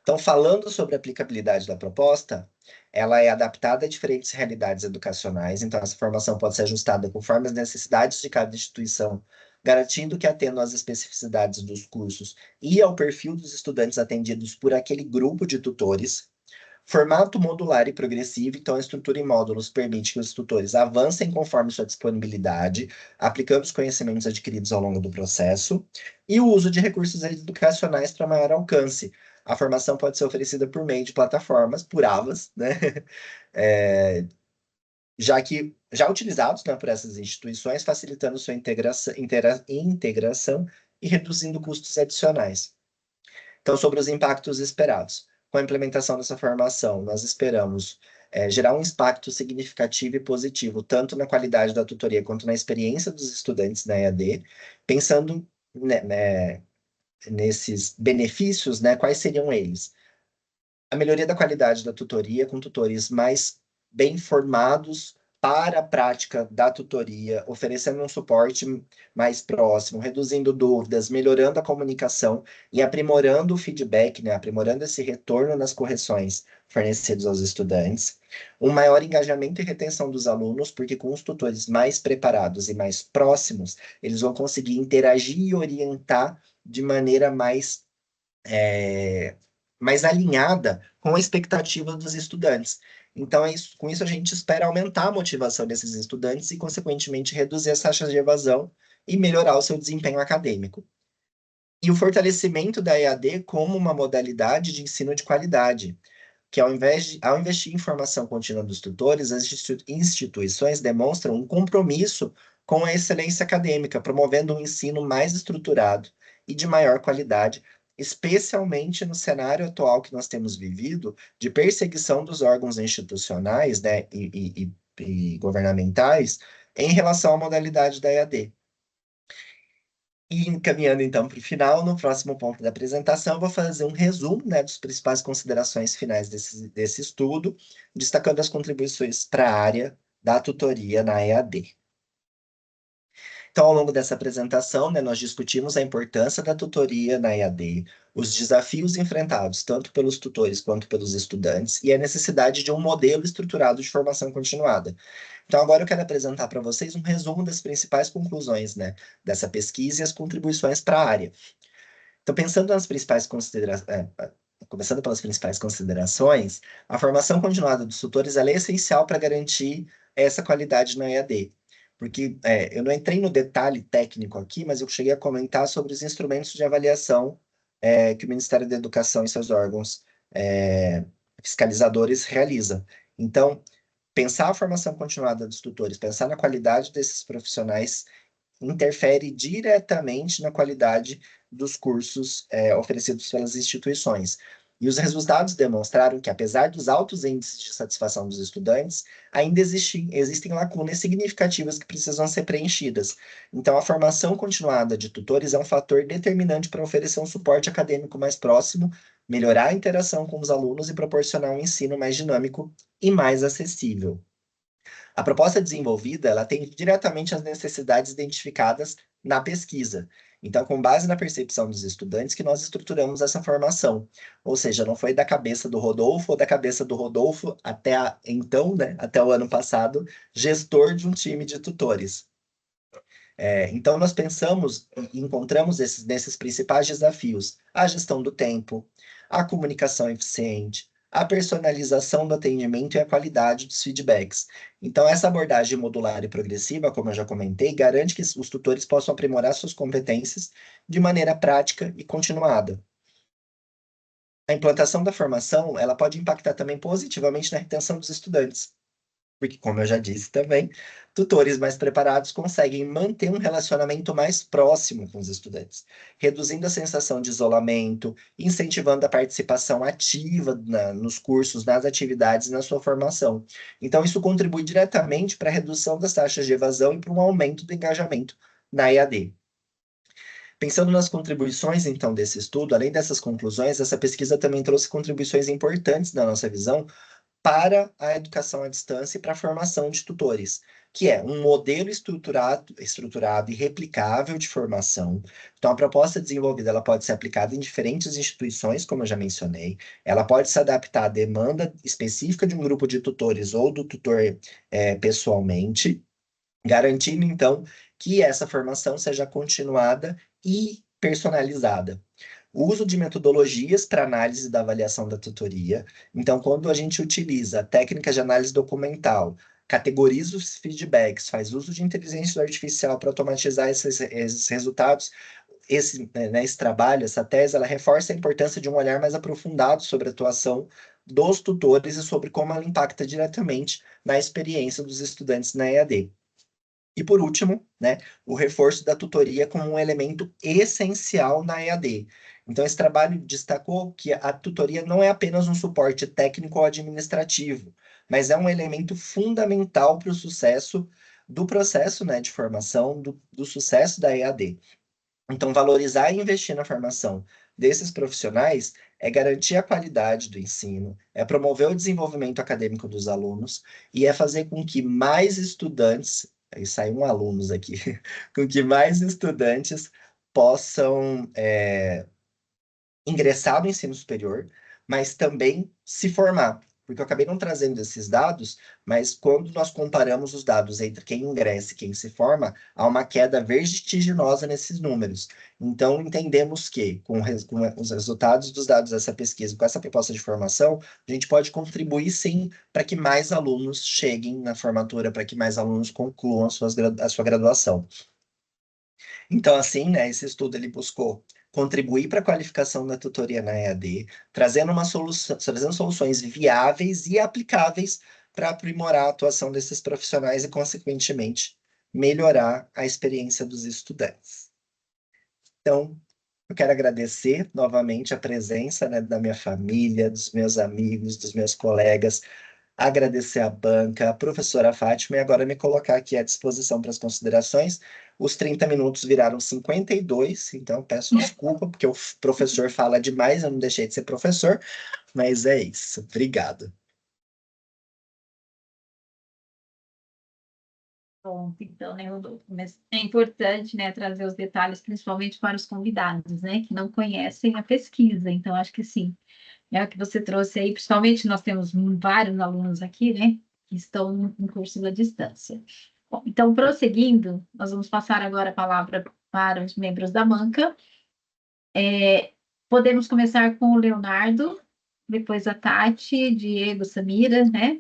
Então, falando sobre a aplicabilidade da proposta, ela é adaptada a diferentes realidades educacionais, então essa formação pode ser ajustada conforme as necessidades de cada instituição, garantindo que atenda às especificidades dos cursos e ao perfil dos estudantes atendidos por aquele grupo de tutores. Formato modular e progressivo, então a estrutura em módulos permite que os tutores avancem conforme sua disponibilidade, aplicando os conhecimentos adquiridos ao longo do processo, e o uso de recursos educacionais para maior alcance. A formação pode ser oferecida por meio de plataformas, por AVAs, né? Já utilizados, né, por essas instituições, facilitando sua integração e reduzindo custos adicionais. Então, sobre os impactos esperados. Com a implementação dessa formação, nós esperamos gerar um impacto significativo e positivo, tanto na qualidade da tutoria quanto na experiência dos estudantes na EAD, pensando nesses benefícios, né, quais seriam eles? A melhoria da qualidade da tutoria, com tutores mais bem formados para a prática da tutoria, oferecendo um suporte mais próximo, reduzindo dúvidas, melhorando a comunicação e aprimorando o feedback, né? Aprimorando esse retorno nas correções fornecidas aos estudantes. Um maior engajamento e retenção dos alunos, porque com os tutores mais preparados e mais próximos, eles vão conseguir interagir e orientar de maneira mais alinhada com a expectativa dos estudantes. Então, com isso, a gente espera aumentar a motivação desses estudantes e, consequentemente, reduzir as taxas de evasão e melhorar o seu desempenho acadêmico. E o fortalecimento da EAD como uma modalidade de ensino de qualidade, que ao investir em formação contínua dos tutores, as instituições demonstram um compromisso com a excelência acadêmica, promovendo um ensino mais estruturado e de maior qualidade, especialmente no cenário atual que nós temos vivido, de perseguição dos órgãos institucionais, né, e governamentais em relação à modalidade da EAD. E encaminhando então para o final, no próximo ponto da apresentação, eu vou fazer um resumo, né, das principais considerações finais desse estudo, destacando as contribuições para a área da tutoria na EAD. Então, ao longo dessa apresentação, né, nós discutimos a importância da tutoria na EAD, os desafios enfrentados tanto pelos tutores quanto pelos estudantes e a necessidade de um modelo estruturado de formação continuada. Então, agora eu quero apresentar para vocês um resumo das principais conclusões, né, dessa pesquisa e as contribuições para a área. Então, pensando nas principais considerações, começando pelas principais considerações, a formação continuada dos tutores ela é essencial para garantir essa qualidade na EAD. Porque eu não entrei no detalhe técnico aqui, mas eu cheguei a comentar sobre os instrumentos de avaliação que o Ministério da Educação e seus órgãos fiscalizadores realizam. Então, pensar a formação continuada dos tutores, pensar na qualidade desses profissionais interfere diretamente na qualidade dos cursos oferecidos pelas instituições. E os resultados demonstraram que, apesar dos altos índices de satisfação dos estudantes, ainda existem lacunas significativas que precisam ser preenchidas. Então, a formação continuada de tutores é um fator determinante para oferecer um suporte acadêmico mais próximo, melhorar a interação com os alunos e proporcionar um ensino mais dinâmico e mais acessível. A proposta desenvolvida, ela atende diretamente às necessidades identificadas na pesquisa. Então, com base na percepção dos estudantes, que nós estruturamos essa formação. Ou seja, não foi da cabeça do Rodolfo ou da cabeça do Rodolfo então, né, até o ano passado, gestor de um time de tutores. Então, nós pensamos e encontramos nesses principais desafios: a gestão do tempo, a comunicação eficiente, a personalização do atendimento e a qualidade dos feedbacks. Então, essa abordagem modular e progressiva, como eu já comentei, garante que os tutores possam aprimorar suas competências de maneira prática e continuada. A implantação da formação, ela pode impactar também positivamente na retenção dos estudantes, porque, como eu já disse também, tutores mais preparados conseguem manter um relacionamento mais próximo com os estudantes, reduzindo a sensação de isolamento, incentivando a participação ativa nos cursos, nas atividades, na sua formação. Então, isso contribui diretamente para a redução das taxas de evasão e para um aumento do engajamento na EAD. Pensando nas contribuições, então, desse estudo, além dessas conclusões, essa pesquisa também trouxe contribuições importantes na nossa visão para a educação à distância e para a formação de tutores, que é um modelo estruturado e replicável de formação. Então, a proposta desenvolvida ela pode ser aplicada em diferentes instituições, como eu já mencionei. Ela pode se adaptar à demanda específica de um grupo de tutores ou do tutor pessoalmente, garantindo, então, que essa formação seja continuada e personalizada. O uso de metodologias para análise da avaliação da tutoria. Então, quando a gente utiliza técnicas de análise documental, categoriza os feedbacks, faz uso de inteligência artificial para automatizar esses resultados, esse trabalho, essa tese, ela reforça a importância de um olhar mais aprofundado sobre a atuação dos tutores e sobre como ela impacta diretamente na experiência dos estudantes na EAD. E por último, né, o reforço da tutoria como um elemento essencial na EAD. Então, esse trabalho destacou que a tutoria não é apenas um suporte técnico ou administrativo, mas é um elemento fundamental para o sucesso do processo, né, de formação, do sucesso da EAD. Então, valorizar e investir na formação desses profissionais é garantir a qualidade do ensino, é promover o desenvolvimento acadêmico dos alunos e é fazer com que mais estudantes, aí saem alunos aqui, com que mais estudantes possam ingressar no ensino superior, mas também se formar. Porque eu acabei não trazendo esses dados, mas quando nós comparamos os dados entre quem ingressa e quem se forma, há uma queda vertiginosa nesses números. Então, entendemos que, com os resultados dos dados dessa pesquisa, com essa proposta de formação, a gente pode contribuir, sim, para que mais alunos cheguem na formatura, para que mais alunos concluam a sua graduação. Então, assim, né, esse estudo ele buscou contribuir para a qualificação da tutoria na EAD, trazendo soluções viáveis e aplicáveis para aprimorar a atuação desses profissionais e, consequentemente, melhorar a experiência dos estudantes. Então, eu quero agradecer novamente a presença, né, da minha família, dos meus amigos, dos meus colegas, agradecer à banca, a professora Fátima, e agora me colocar aqui à disposição para as considerações. Os 30 minutos viraram 52, então peço desculpa, porque o professor fala demais, eu não deixei de ser professor, mas é isso. Obrigado. Bom, então, né, Rodolfo, mas é importante, né, trazer os detalhes, principalmente para os convidados, né, que não conhecem a pesquisa. Então, acho que sim, é o que você trouxe aí, principalmente nós temos vários alunos aqui, né, que estão em curso à distância. Bom, então, prosseguindo, nós vamos passar agora a palavra para os membros da banca. Podemos começar com o Leonardo, depois a Tati, Diego, Samira, né?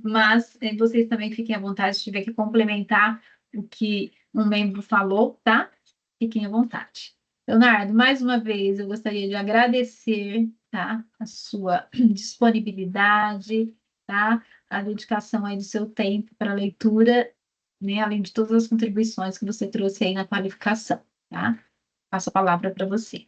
Mas vocês também fiquem à vontade se tiver que complementar o que um membro falou, tá? Fiquem à vontade. Leonardo, mais uma vez, eu gostaria de agradecer, tá? A sua disponibilidade, tá? A dedicação aí do seu tempo para a leitura, né? Além de todas as contribuições que você trouxe aí na qualificação, tá? Passo a palavra para você.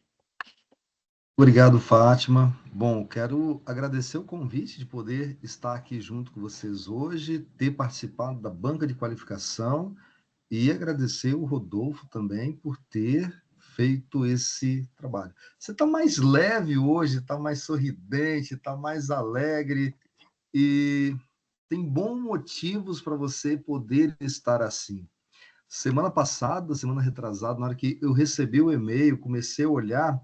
Obrigado, Fátima. Bom, quero agradecer o convite de poder estar aqui junto com vocês hoje, ter participado da banca de qualificação e agradecer o Rodolfo também por ter feito esse trabalho. Você está mais leve hoje, está mais sorridente, está mais alegre e tem bons motivos para você poder estar assim. Semana passada, semana retrasada, na hora que eu recebi o e-mail, comecei a olhar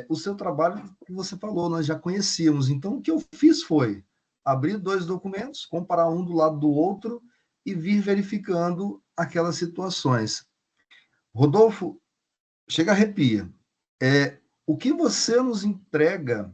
o seu trabalho que você falou, nós já conhecíamos. Então, o que eu fiz foi abrir 2 documentos, comparar um do lado do outro e vir verificando aquelas situações. Rodolfo, chega a arrepia. O que você nos entrega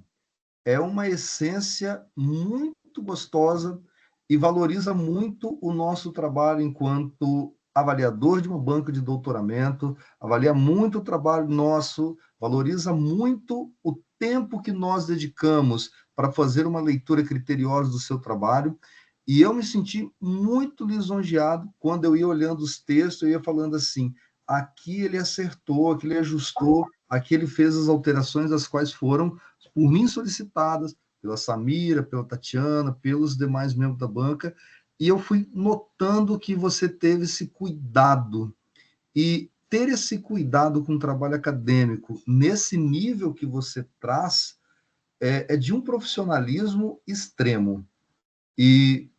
é uma essência muito gostosa e valoriza muito o nosso trabalho enquanto avaliador de uma banca de doutoramento, avalia muito o trabalho nosso, valoriza muito o tempo que nós dedicamos para fazer uma leitura criteriosa do seu trabalho, e eu me senti muito lisonjeado quando eu ia olhando os textos, eu ia falando assim, aqui ele acertou, aqui ele ajustou, aqui ele fez as alterações, as quais foram por mim solicitadas, pela Samira, pela Tatiana, pelos demais membros da banca, e eu fui notando que você teve esse cuidado. E ter esse cuidado com o trabalho acadêmico, nesse nível que você traz, é de um profissionalismo extremo. E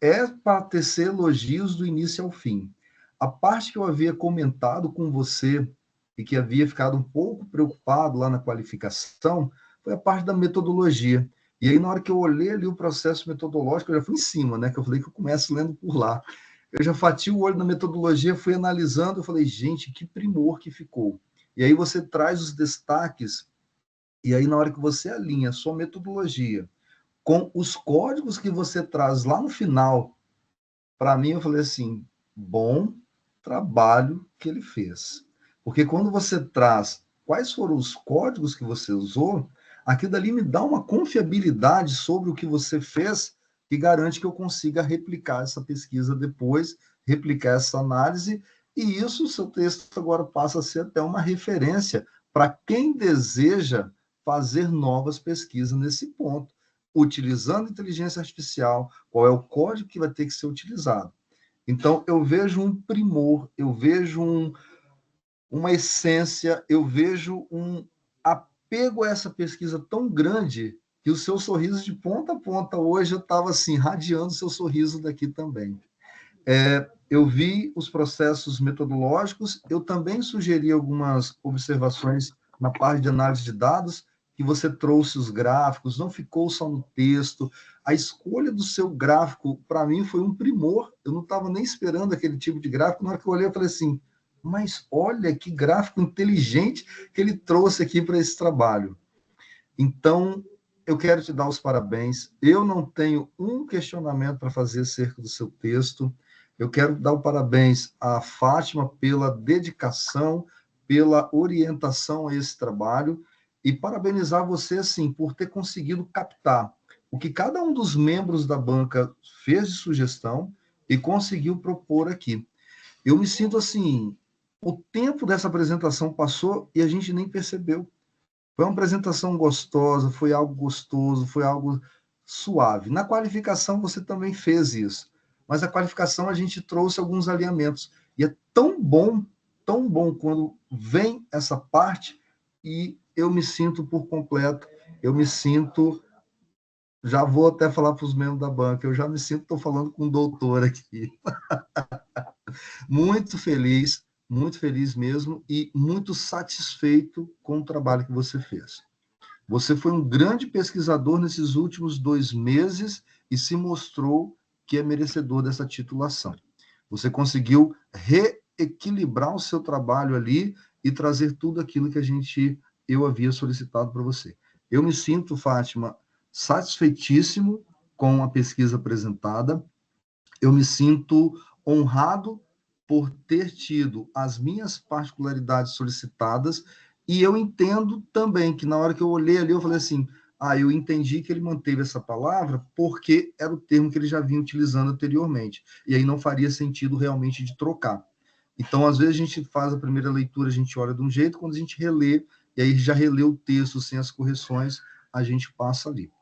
é para tecer elogios do início ao fim. A parte que eu havia comentado com você e que havia ficado um pouco preocupado lá na qualificação foi a parte da metodologia. E aí, na hora que eu olhei ali o processo metodológico, eu já fui em cima, né? Que eu falei que eu começo lendo por lá. Eu já fati o olho na metodologia, fui analisando, eu falei, gente, que primor que ficou. E aí você traz os destaques E aí, na hora que você alinha a sua metodologia com os códigos que você traz lá no final, para mim, eu falei assim, bom trabalho que ele fez. Porque quando você traz quais foram os códigos que você usou, aquilo dali me dá uma confiabilidade sobre o que você fez, que garante que eu consiga replicar essa pesquisa depois, replicar essa análise, e isso, o seu texto agora passa a ser até uma referência para quem deseja fazer novas pesquisas nesse ponto, utilizando inteligência artificial, qual é o código que vai ter que ser utilizado. Então, eu vejo um primor, eu vejo uma essência, eu vejo um apego a essa pesquisa tão grande que o seu sorriso de ponta a ponta hoje eu estava assim, radiando o seu sorriso daqui também. Eu vi os processos metodológicos, eu também sugeri algumas observações na parte de análise de dados, que você trouxe os gráficos, não ficou só no texto. A escolha do seu gráfico, para mim, foi um primor. Eu não estava nem esperando aquele tipo de gráfico. Na hora que eu olhei, eu falei assim, mas olha que gráfico inteligente que ele trouxe aqui para esse trabalho. Então, eu quero te dar os parabéns. Eu não tenho um questionamento para fazer acerca do seu texto. Eu quero dar o parabéns à Fátima pela dedicação, pela orientação a esse trabalho e parabenizar você, assim, por ter conseguido captar o que cada um dos membros da banca fez de sugestão e conseguiu propor aqui. Eu me sinto assim, o tempo dessa apresentação passou e a gente nem percebeu. Foi uma apresentação gostosa, foi algo gostoso, foi algo suave. Na qualificação você também fez isso, mas a qualificação a gente trouxe alguns alinhamentos. E é tão bom quando vem essa parte e eu me sinto por completo, eu me sinto, já vou até falar para os membros da banca, eu já me sinto, estou falando com um doutor aqui. Muito feliz mesmo e muito satisfeito com o trabalho que você fez. Você foi um grande pesquisador nesses últimos 2 meses e se mostrou que é merecedor dessa titulação. Você conseguiu reequilibrar o seu trabalho ali e trazer tudo aquilo que eu havia solicitado para você. Eu me sinto, Fátima, satisfeitíssimo com a pesquisa apresentada. Eu me sinto honrado por ter tido as minhas particularidades solicitadas, e eu entendo também que na hora que eu olhei ali, eu falei assim, eu entendi que ele manteve essa palavra porque era o termo que ele já vinha utilizando anteriormente, e aí não faria sentido realmente de trocar. Então, às vezes a gente faz a primeira leitura, a gente olha de um jeito, quando a gente relê, e aí já relê o texto sem as correções, a gente passa ali.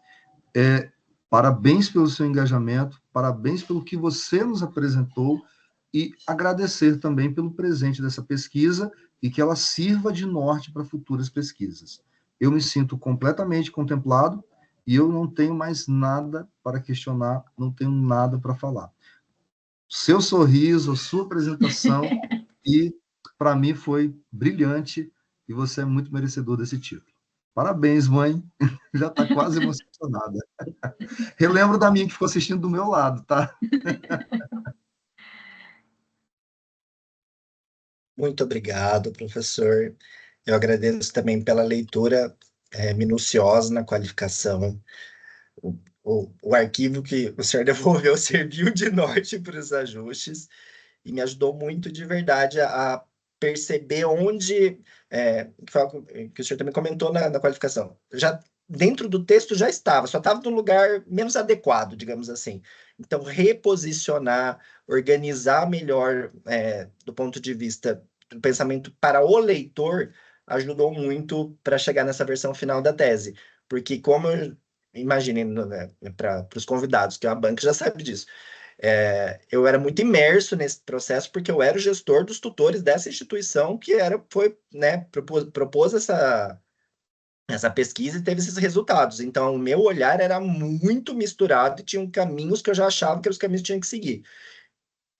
Parabéns pelo seu engajamento, parabéns pelo que você nos apresentou e agradecer também pelo presente dessa pesquisa e que ela sirva de norte para futuras pesquisas. Eu me sinto completamente contemplado e eu não tenho mais nada para questionar, não tenho nada para falar. Seu sorriso, a sua apresentação, e para mim foi brilhante e você é muito merecedor desse título. Parabéns, mãe. Já está quase emocionada. Relembro da minha que ficou assistindo do meu lado, tá? Muito obrigado, professor. Eu agradeço também pela leitura minuciosa na qualificação. O arquivo que o senhor devolveu serviu de norte para os ajustes e me ajudou muito de verdade a perceber onde, que o senhor também comentou na qualificação, já dentro do texto já estava, só estava no lugar menos adequado, digamos assim. Então, reposicionar, organizar melhor do ponto de vista do pensamento para o leitor ajudou muito para chegar nessa versão final da tese, porque como imaginem, né, para os convidados, que a banca já sabe disso, eu era muito imerso nesse processo porque eu era o gestor dos tutores dessa instituição que foi, né, propôs essa pesquisa e teve esses resultados. Então, o meu olhar era muito misturado e tinham caminhos que eu já achava que eram os caminhos que tinha que seguir.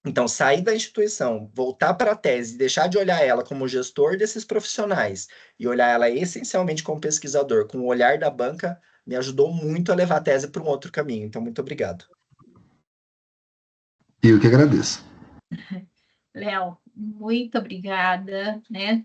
Então, sair da instituição, voltar para a tese, deixar de olhar ela como gestor desses profissionais e olhar ela essencialmente como pesquisador, com o olhar da banca, me ajudou muito a levar a tese para um outro caminho. Então, muito obrigado. Eu que agradeço. Léo, muito obrigada, né?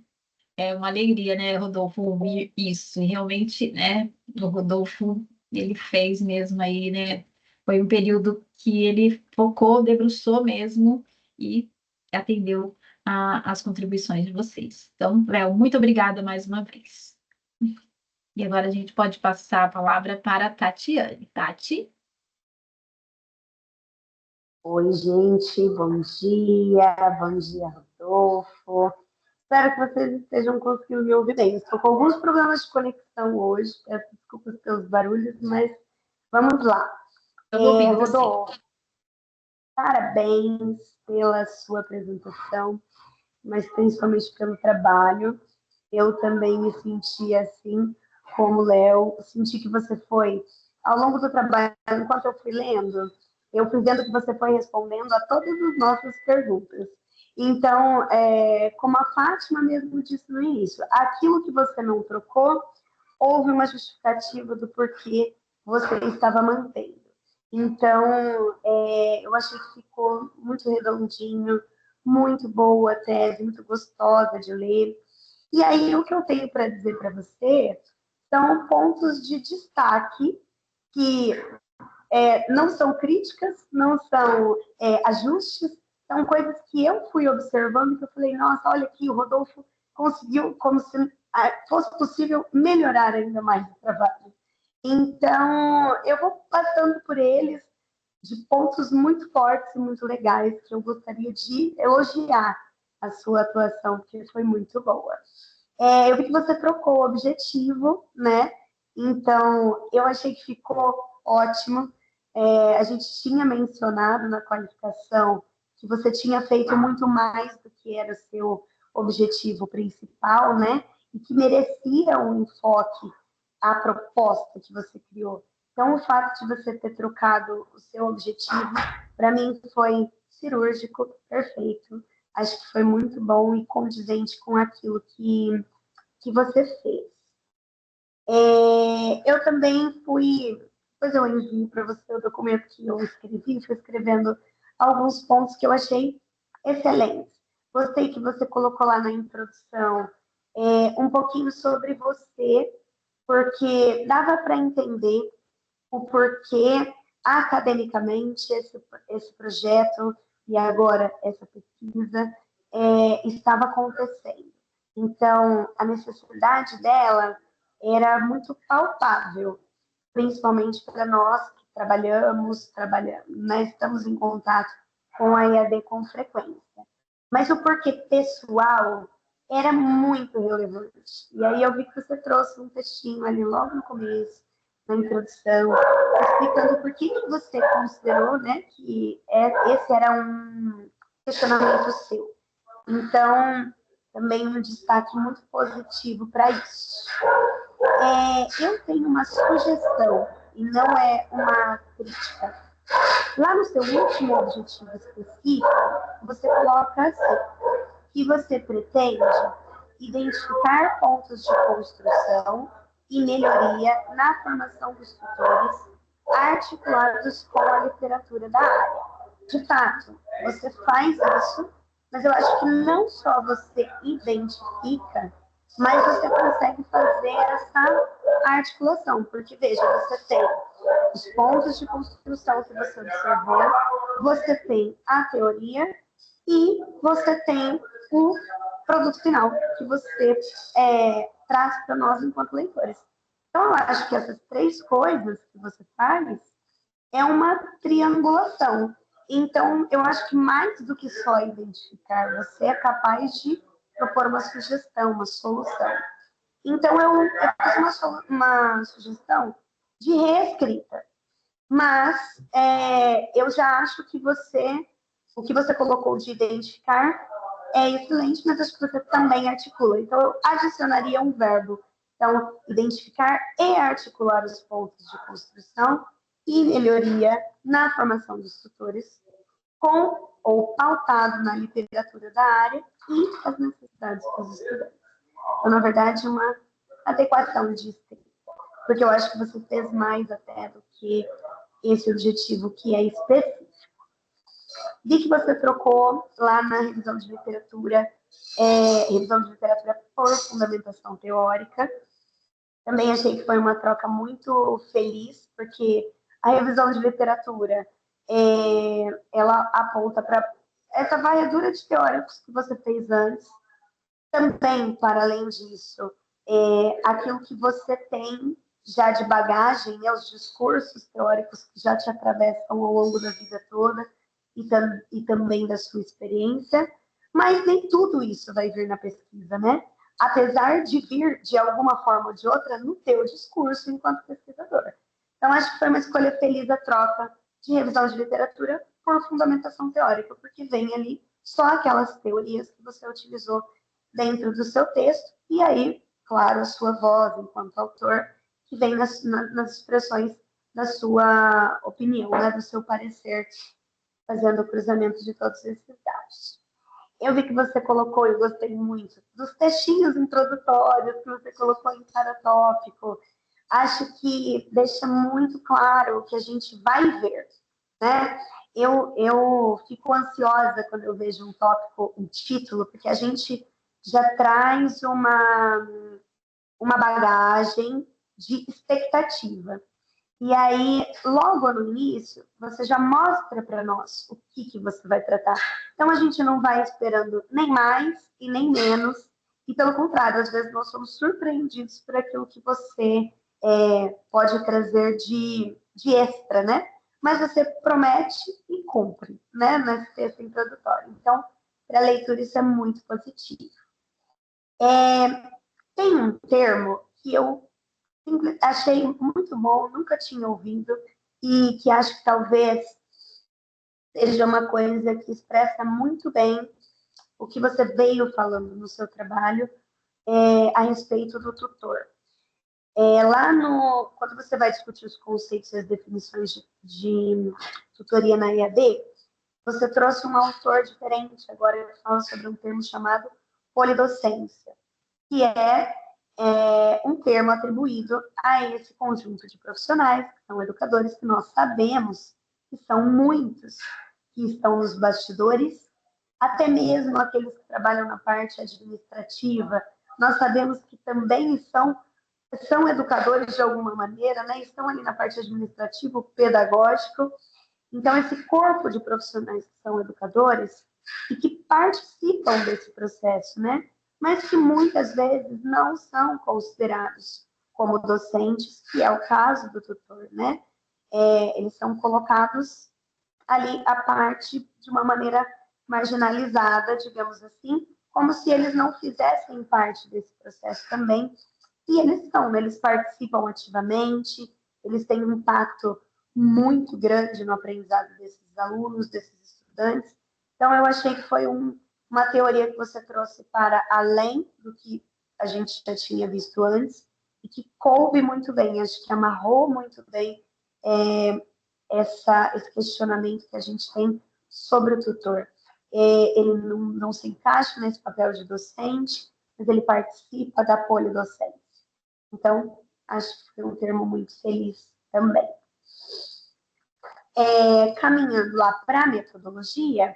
É uma alegria, né, Rodolfo, ouvir isso. E realmente, né, o Rodolfo, ele fez mesmo aí, né? Foi um período que ele focou, debruçou mesmo e atendeu as contribuições de vocês. Então, Léo, muito obrigada mais uma vez. E agora a gente pode passar a palavra para a Tatiane. Tati? Oi, gente, bom dia, Rodolfo. Espero que vocês estejam conseguindo me ouvir bem. Estou com alguns problemas de conexão hoje, peço desculpas pelos barulhos, mas vamos lá. Estou ouvindo você. Rodolfo, parabéns pela sua apresentação, mas principalmente pelo trabalho. Eu também me senti assim, como o Léo, senti que você foi, ao longo do trabalho, enquanto eu fui lendo, eu fui vendo que você foi respondendo a todas as nossas perguntas. Então, como a Fátima mesmo disse no início, aquilo que você não trocou, houve uma justificativa do porquê você estava mantendo. Então, eu achei que ficou muito redondinho, muito boa a tese, muito gostosa de ler. E aí, o que eu tenho para dizer para você são pontos de destaque que não são críticas, não são ajustes, são coisas que eu fui observando que eu falei, nossa, olha aqui, o Rodolfo conseguiu, como se fosse possível, melhorar ainda mais o trabalho. Então, eu vou passando por eles de pontos muito fortes e muito legais que eu gostaria de elogiar a sua atuação, porque foi muito boa. Eu vi que você trocou o objetivo, né? Então, eu achei que ficou ótimo. A gente tinha mencionado na qualificação que você tinha feito muito mais do que era o seu objetivo principal, né? E que merecia um enfoque à proposta que você criou. Então, o fato de você ter trocado o seu objetivo, para mim, foi cirúrgico, perfeito. Acho que foi muito bom e condizente com aquilo que você fez. Eu também depois eu envio para você o documento que eu escrevi, fui escrevendo alguns pontos que eu achei excelentes. Gostei que você colocou lá na introdução um pouquinho sobre você, porque dava para entender o porquê academicamente esse projeto e agora essa pesquisa estava acontecendo. Então, a necessidade dela era muito palpável, principalmente para nós que trabalhamos, né, estamos em contato com a EAD com frequência. Mas o porquê pessoal era muito relevante. E aí eu vi que você trouxe um textinho ali logo no começo, na introdução, explicando por que você considerou, né, que esse era um questionamento seu. Então, também um destaque muito positivo para isso. Eu tenho uma sugestão, e não é uma crítica. Lá no seu último objetivo específico, você coloca assim, que você pretende identificar pontos de construção e melhoria na formação dos tutores articulados com a literatura da área. De fato, você faz isso, mas eu acho que não só você identifica, mas você consegue fazer essa articulação, porque, veja, você tem os pontos de construção que você observou, você tem a teoria e você tem o produto final que você traz para nós enquanto leitores. Então, eu acho que essas três coisas que você faz é uma triangulação. Então, eu acho que mais do que só identificar, você é capaz de propor uma sugestão, uma solução. Então, eu fiz uma sugestão de reescrita, mas eu já acho que o que você colocou de identificar é excelente, mas acho que você também articula. Então, eu adicionaria um verbo. Então, identificar e articular os pontos de construção e melhoria na formação dos tutores com ou pautado na literatura da área e as necessidades dos estudantes. Então, na verdade, uma adequação de escrita, porque eu acho que você fez mais até do que esse objetivo que é específico. Vi que você trocou lá na revisão de literatura por fundamentação teórica. Também achei que foi uma troca muito feliz, porque a revisão de literatura, ela aponta para essa varredura de teóricos que você fez antes. Também, para além disso, aquilo que você tem já de bagagem, né, os discursos teóricos que já te atravessam ao longo da vida toda e também da sua experiência, mas nem tudo isso vai vir na pesquisa, né? Apesar de vir, de alguma forma ou de outra, no teu discurso enquanto pesquisador. Então, acho que foi uma escolha feliz a troca de revisão de literatura por fundamentação teórica, porque vem ali só aquelas teorias que você utilizou dentro do seu texto, e aí, claro, a sua voz enquanto autor, que vem nas expressões da sua opinião, né, do seu parecer, fazendo o cruzamento de todos esses dados. Eu vi que você colocou, eu gostei muito, dos textinhos introdutórios que você colocou em cada tópico. Acho que deixa muito claro o que a gente vai ver, né? Eu fico ansiosa quando eu vejo um tópico, um título, porque a gente já traz uma bagagem de expectativa. E aí, logo no início, você já mostra para nós o que você vai tratar. Então, a gente não vai esperando nem mais e nem menos. E, pelo contrário, às vezes nós somos surpreendidos por aquilo que você pode trazer de extra, né? Mas você promete e cumpre, né? Nesse texto introdutório. Então, para a leitura, isso é muito positivo. Tem um termo que eu achei muito bom, nunca tinha ouvido, e que acho que talvez seja uma coisa que expressa muito bem o que você veio falando no seu trabalho a respeito do tutor. Quando você vai discutir os conceitos e as definições de tutoria na IAD, você trouxe um autor diferente, agora ele fala sobre um termo chamado polidocência, que é um termo atribuído a esse conjunto de profissionais, que são educadores, que nós sabemos que são muitos, que estão nos bastidores, até mesmo aqueles que trabalham na parte administrativa, nós sabemos que também são educadores de alguma maneira, né? Estão ali na parte administrativa, pedagógico. Então, esse corpo de profissionais que são educadores e que participam desse processo, né? Mas que muitas vezes não são considerados como docentes, que é o caso do tutor, né? Eles são colocados ali à parte de uma maneira marginalizada, digamos assim, como se eles não fizessem parte desse processo também. E eles são, né? Eles participam ativamente, eles têm um impacto muito grande no aprendizado desses alunos, desses estudantes. Então, eu achei que foi uma teoria que você trouxe para além do que a gente já tinha visto antes e que coube muito bem, acho que amarrou muito bem esse questionamento que a gente tem sobre o tutor. Ele não se encaixa nesse papel de docente, mas ele participa da polidocência. Então, acho que foi um termo muito feliz também. Caminhando lá para a metodologia,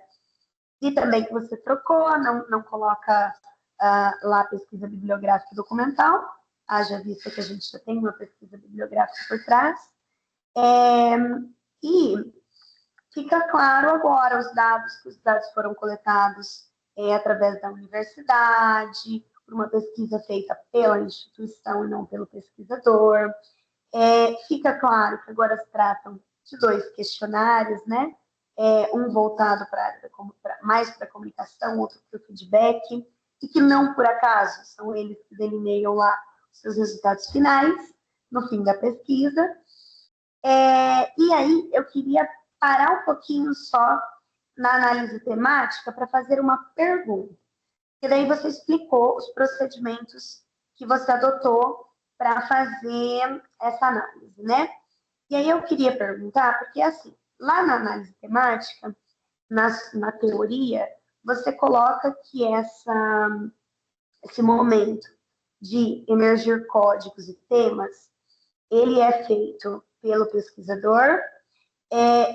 e também que você trocou, não coloca lá a pesquisa bibliográfica e documental, haja vista que a gente já tem uma pesquisa bibliográfica por trás. E fica claro agora os dados foram coletados através da universidade, por uma pesquisa feita pela instituição e não pelo pesquisador. Fica claro que agora se tratam de 2 questionários, né? Um voltado mais para a comunicação, outro para o feedback, e que não por acaso são eles que delineiam lá os seus resultados finais, no fim da pesquisa. E aí eu queria parar um pouquinho só na análise temática para fazer uma pergunta. E daí você explicou os procedimentos que você adotou para fazer essa análise, né? E aí eu queria perguntar, porque assim, lá na análise temática, na teoria, você coloca que esse momento de emergir códigos e temas, ele é feito pelo pesquisador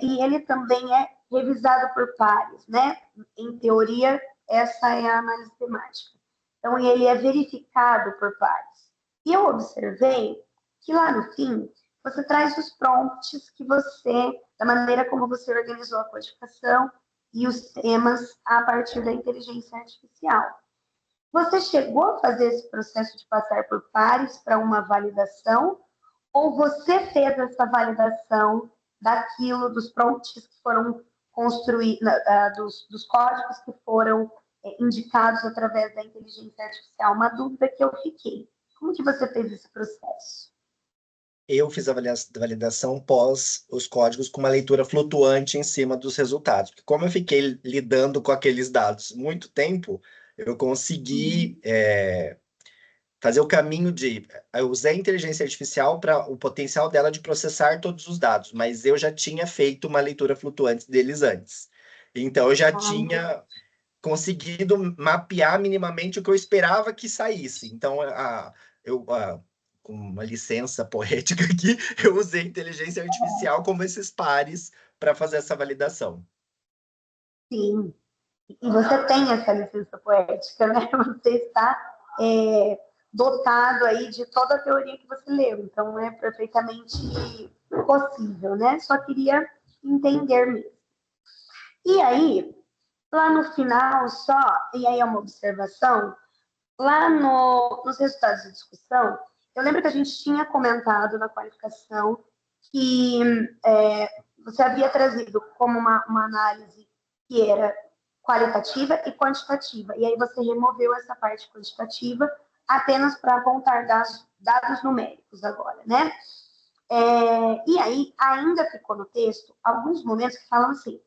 e ele também é revisado por pares, né? Em teoria, essa é a análise temática. Então, ele é verificado por pares. E eu observei que lá no fim, você traz os prompts que você, da maneira como você organizou a codificação e os temas a partir da inteligência artificial. Você chegou a fazer esse processo de passar por pares para uma validação? Ou você fez essa validação daquilo, dos prompts que foram construídos, dos códigos que foram indicados através da inteligência artificial? Uma dúvida que eu fiquei. Como que você fez esse processo? Eu fiz a validação pós os códigos com uma leitura flutuante em cima dos resultados. Porque como eu fiquei lidando com aqueles dados muito tempo, eu consegui fazer o caminho de... Eu usei a inteligência artificial para o potencial dela de processar todos os dados, mas eu já tinha feito uma leitura flutuante deles antes. Então, eu já tinha conseguido mapear minimamente o que eu esperava que saísse. Então, com uma licença poética aqui, eu usei inteligência artificial como esses pares para fazer essa validação. Sim, e você tem essa licença poética, né? Você está dotado aí de toda a teoria que você leu, então é perfeitamente possível, né? Só queria entender mesmo. E aí, lá no final só, e aí é uma observação, lá nos resultados de discussão, eu lembro que a gente tinha comentado na qualificação que você havia trazido como uma análise que era qualitativa e quantitativa, e aí você removeu essa parte quantitativa apenas para apontar dados numéricos agora, né? E aí ainda ficou no texto alguns momentos que falam assim,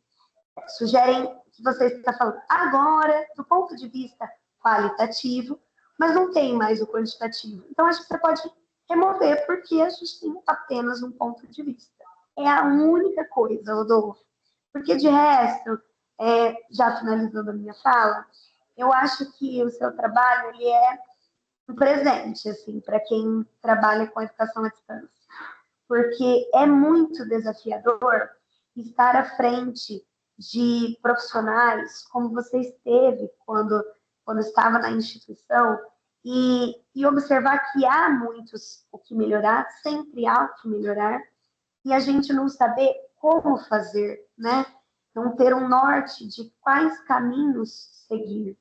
sugerem que você está falando agora do ponto de vista qualitativo, mas não tem mais o quantitativo. Então, acho que você pode remover, porque a gente tem apenas um ponto de vista. É a única coisa, Rodolfo. Porque, de resto, já finalizando a minha fala, eu acho que o seu trabalho ele é um presente, assim, para quem trabalha com educação à distância. Porque é muito desafiador estar à frente de profissionais como você esteve quando estava na instituição e observar que há muitos o que melhorar, sempre há o que melhorar, e a gente não saber como fazer, né? Não ter um norte de quais caminhos seguir.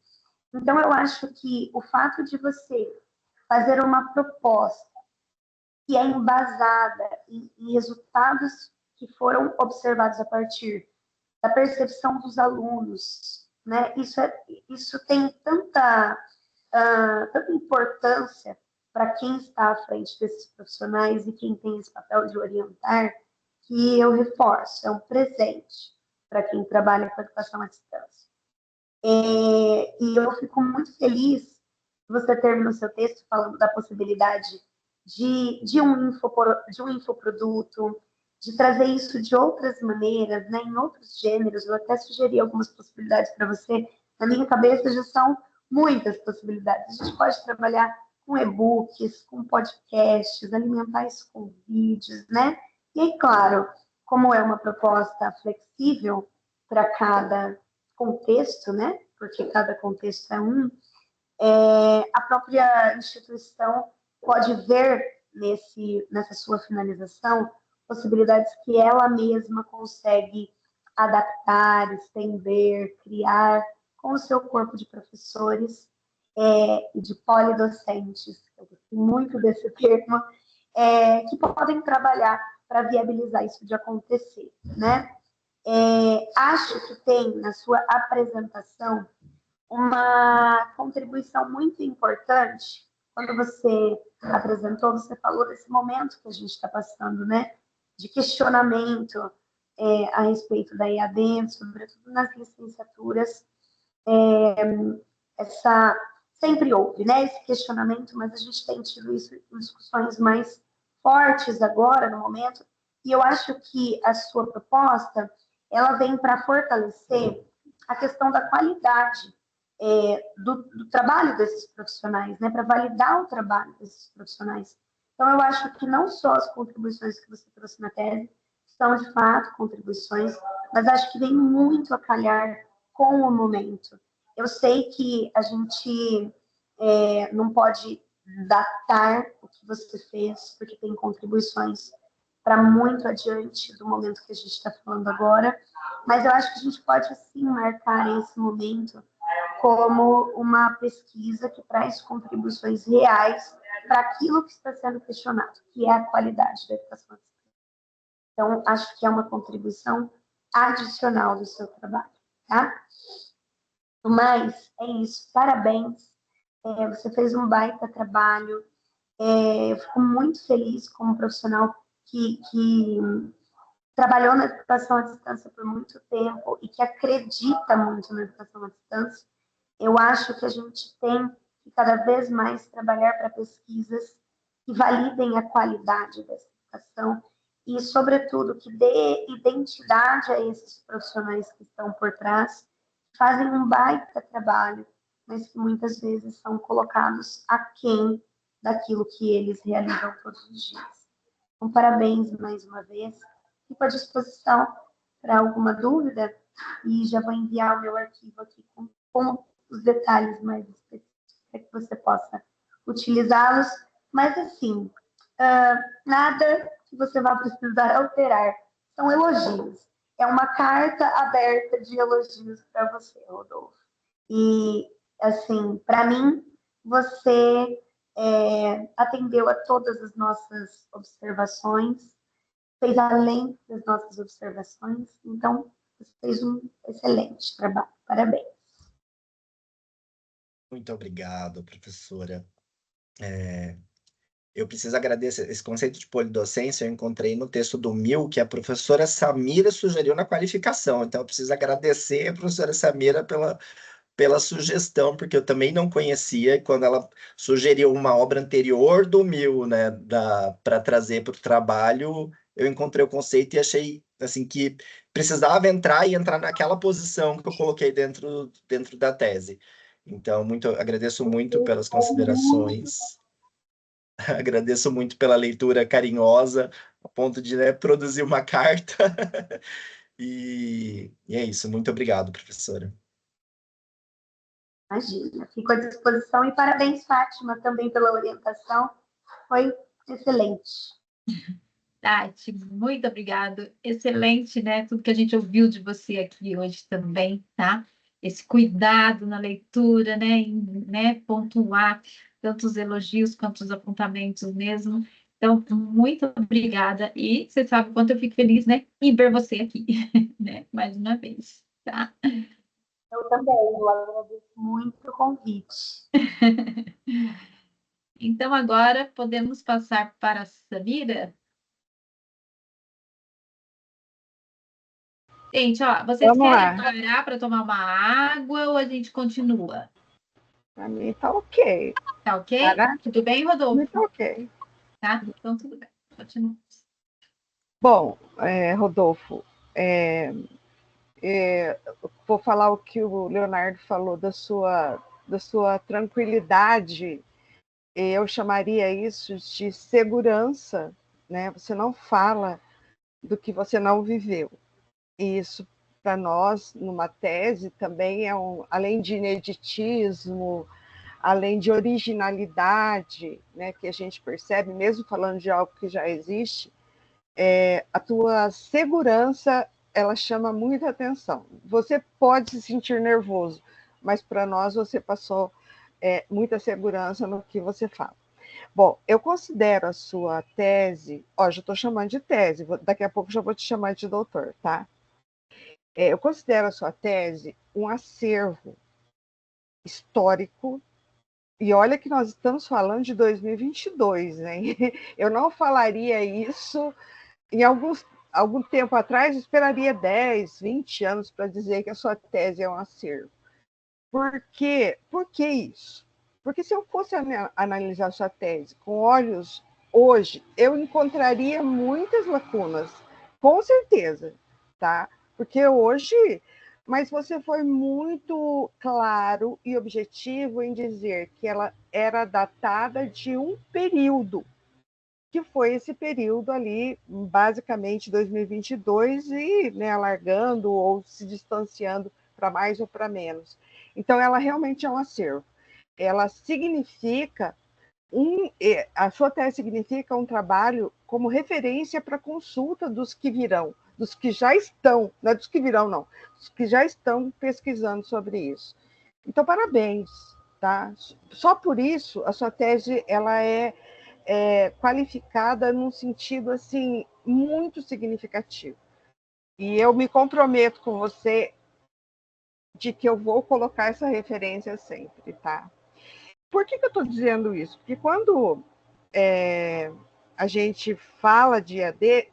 Então, eu acho que o fato de você fazer uma proposta que é embasada em resultados que foram observados a partir da percepção dos alunos, né? Isso tem tanta importância para quem está à frente desses profissionais e quem tem esse papel de orientar, que eu reforço, é um presente para quem trabalha com educação à distância. E eu fico muito feliz que você termine o seu texto falando da possibilidade de um infoproduto, de trazer isso de outras maneiras, né, em outros gêneros. Eu até sugeri algumas possibilidades para você. Na minha cabeça já são muitas possibilidades. A gente pode trabalhar com e-books, com podcasts, alimentar isso com vídeos, né? E aí, claro, como é uma proposta flexível para cada contexto, né? Porque cada contexto é um, a própria instituição pode ver nessa sua finalização possibilidades que ela mesma consegue adaptar, estender, criar com o seu corpo de professores e de polidocentes, eu gostei muito desse termo, que podem trabalhar para viabilizar isso de acontecer, né? Acho que tem na sua apresentação uma contribuição muito importante. Quando você apresentou, você falou desse momento que a gente está passando, né? De questionamento a respeito da EAD, sobretudo nas licenciaturas. Sempre houve, né? Esse questionamento, mas a gente tem tido isso em discussões mais fortes agora, no momento. E eu acho que a sua proposta, ela vem para fortalecer a questão da qualidade do trabalho desses profissionais, né, para validar o trabalho desses profissionais. Então, eu acho que não só as contribuições que você trouxe na tese são, de fato, contribuições, mas acho que vem muito a calhar com o momento. Eu sei que a gente não pode datar o que você fez, porque tem contribuições para muito adiante do momento que a gente está falando agora, mas eu acho que a gente pode, sim, marcar esse momento como uma pesquisa que traz contribuições reais para aquilo que está sendo questionado, que é a qualidade da educação à distância. Então, acho que é uma contribuição adicional do seu trabalho, tá? Mas é isso, parabéns, você fez um baita trabalho, eu fico muito feliz como profissional que trabalhou na educação à distância por muito tempo e que acredita muito na educação à distância. Eu acho que a gente tem que cada vez mais trabalhar para pesquisas que validem a qualidade dessa educação e, sobretudo, que dê identidade a esses profissionais que estão por trás, que fazem um baita trabalho, mas que muitas vezes são colocados aquém daquilo que eles realizam todos os dias. Então, parabéns mais uma vez. Fico à disposição para alguma dúvida e já vou enviar o meu arquivo aqui com os detalhes mais específicos para que você possa utilizá-los. Mas, assim, nada que você vá precisar alterar. São elogios. É uma carta aberta de elogios para você, Rodolfo. E, assim, para mim, você atendeu a todas as nossas observações, fez além das nossas observações, então você fez um excelente trabalho. Parabéns. Muito obrigado, professora. Eu preciso agradecer. Esse conceito de polidocência eu encontrei no texto do Mil, que a professora Samira sugeriu na qualificação. Então, eu preciso agradecer a professora Samira pela sugestão, porque eu também não conhecia, e quando ela sugeriu uma obra anterior do Mil, né, para trazer para o trabalho, eu encontrei o conceito e achei assim que precisava entrar e entrar naquela posição que eu coloquei dentro da tese. Então, agradeço muito pelas considerações. Agradeço muito pela leitura carinhosa, a ponto de, né, produzir uma carta. E é isso. Muito obrigado, professora. Imagina, fico à disposição e parabéns, Fátima, também pela orientação. Foi excelente. Tati, muito obrigado. Excelente, né? Tudo que a gente ouviu de você aqui hoje também, tá? Esse cuidado na leitura, né? Em, né? Pontuar tanto os elogios quanto os apontamentos mesmo. Então, muito obrigada. E você sabe o quanto eu fico feliz, né? Em ver você aqui, né? Mais uma vez, tá? Eu também, eu agradeço muito o convite. Então, agora podemos passar para a Samira. Gente, ó, vocês Vamos querem lá. parar para tomar uma água ou a gente continua? Para mim tá ok. Tá ok? Para Tudo bem, mim Rodolfo? tá ok. Tá? Então, tudo bem. Continuamos. Bom, Rodolfo, vou falar o que o Leonardo falou da sua tranquilidade. Eu chamaria isso de segurança, né? Você não fala do que você não viveu. E isso, para nós, numa tese, também além de ineditismo, além de originalidade, né, que a gente percebe, mesmo falando de algo que já existe, a tua segurança, ela chama muita atenção. Você pode se sentir nervoso, mas para nós você passou muita segurança no que você fala. Bom, eu considero a sua tese, já estou chamando de tese, daqui a pouco já vou te chamar de doutor, tá? Eu considero a sua tese um acervo histórico. E olha que nós estamos falando de 2022, hein? Eu não falaria isso em algum tempo atrás, eu esperaria 10, 20 anos para dizer que a sua tese é um acervo. Por quê? Por que isso? Porque se eu fosse analisar a sua tese com olhos hoje, eu encontraria muitas lacunas, com certeza, tá? Porque hoje, mas você foi muito claro e objetivo em dizer que ela era datada de um período. que foi esse período ali, basicamente 2022, e né, alargando ou se distanciando para mais ou para menos. Então, ela realmente é um acervo. Ela significa a sua tese significa um trabalho como referência para consulta dos que virão, dos que já estão, não é dos que virão, não, dos que já estão pesquisando sobre isso. Então, parabéns, tá? Só por isso, a sua tese ela é qualificada num sentido assim muito significativo. E eu me comprometo com você de que eu vou colocar essa referência sempre, tá? Por que eu estou dizendo isso? Porque quando a gente fala de EAD,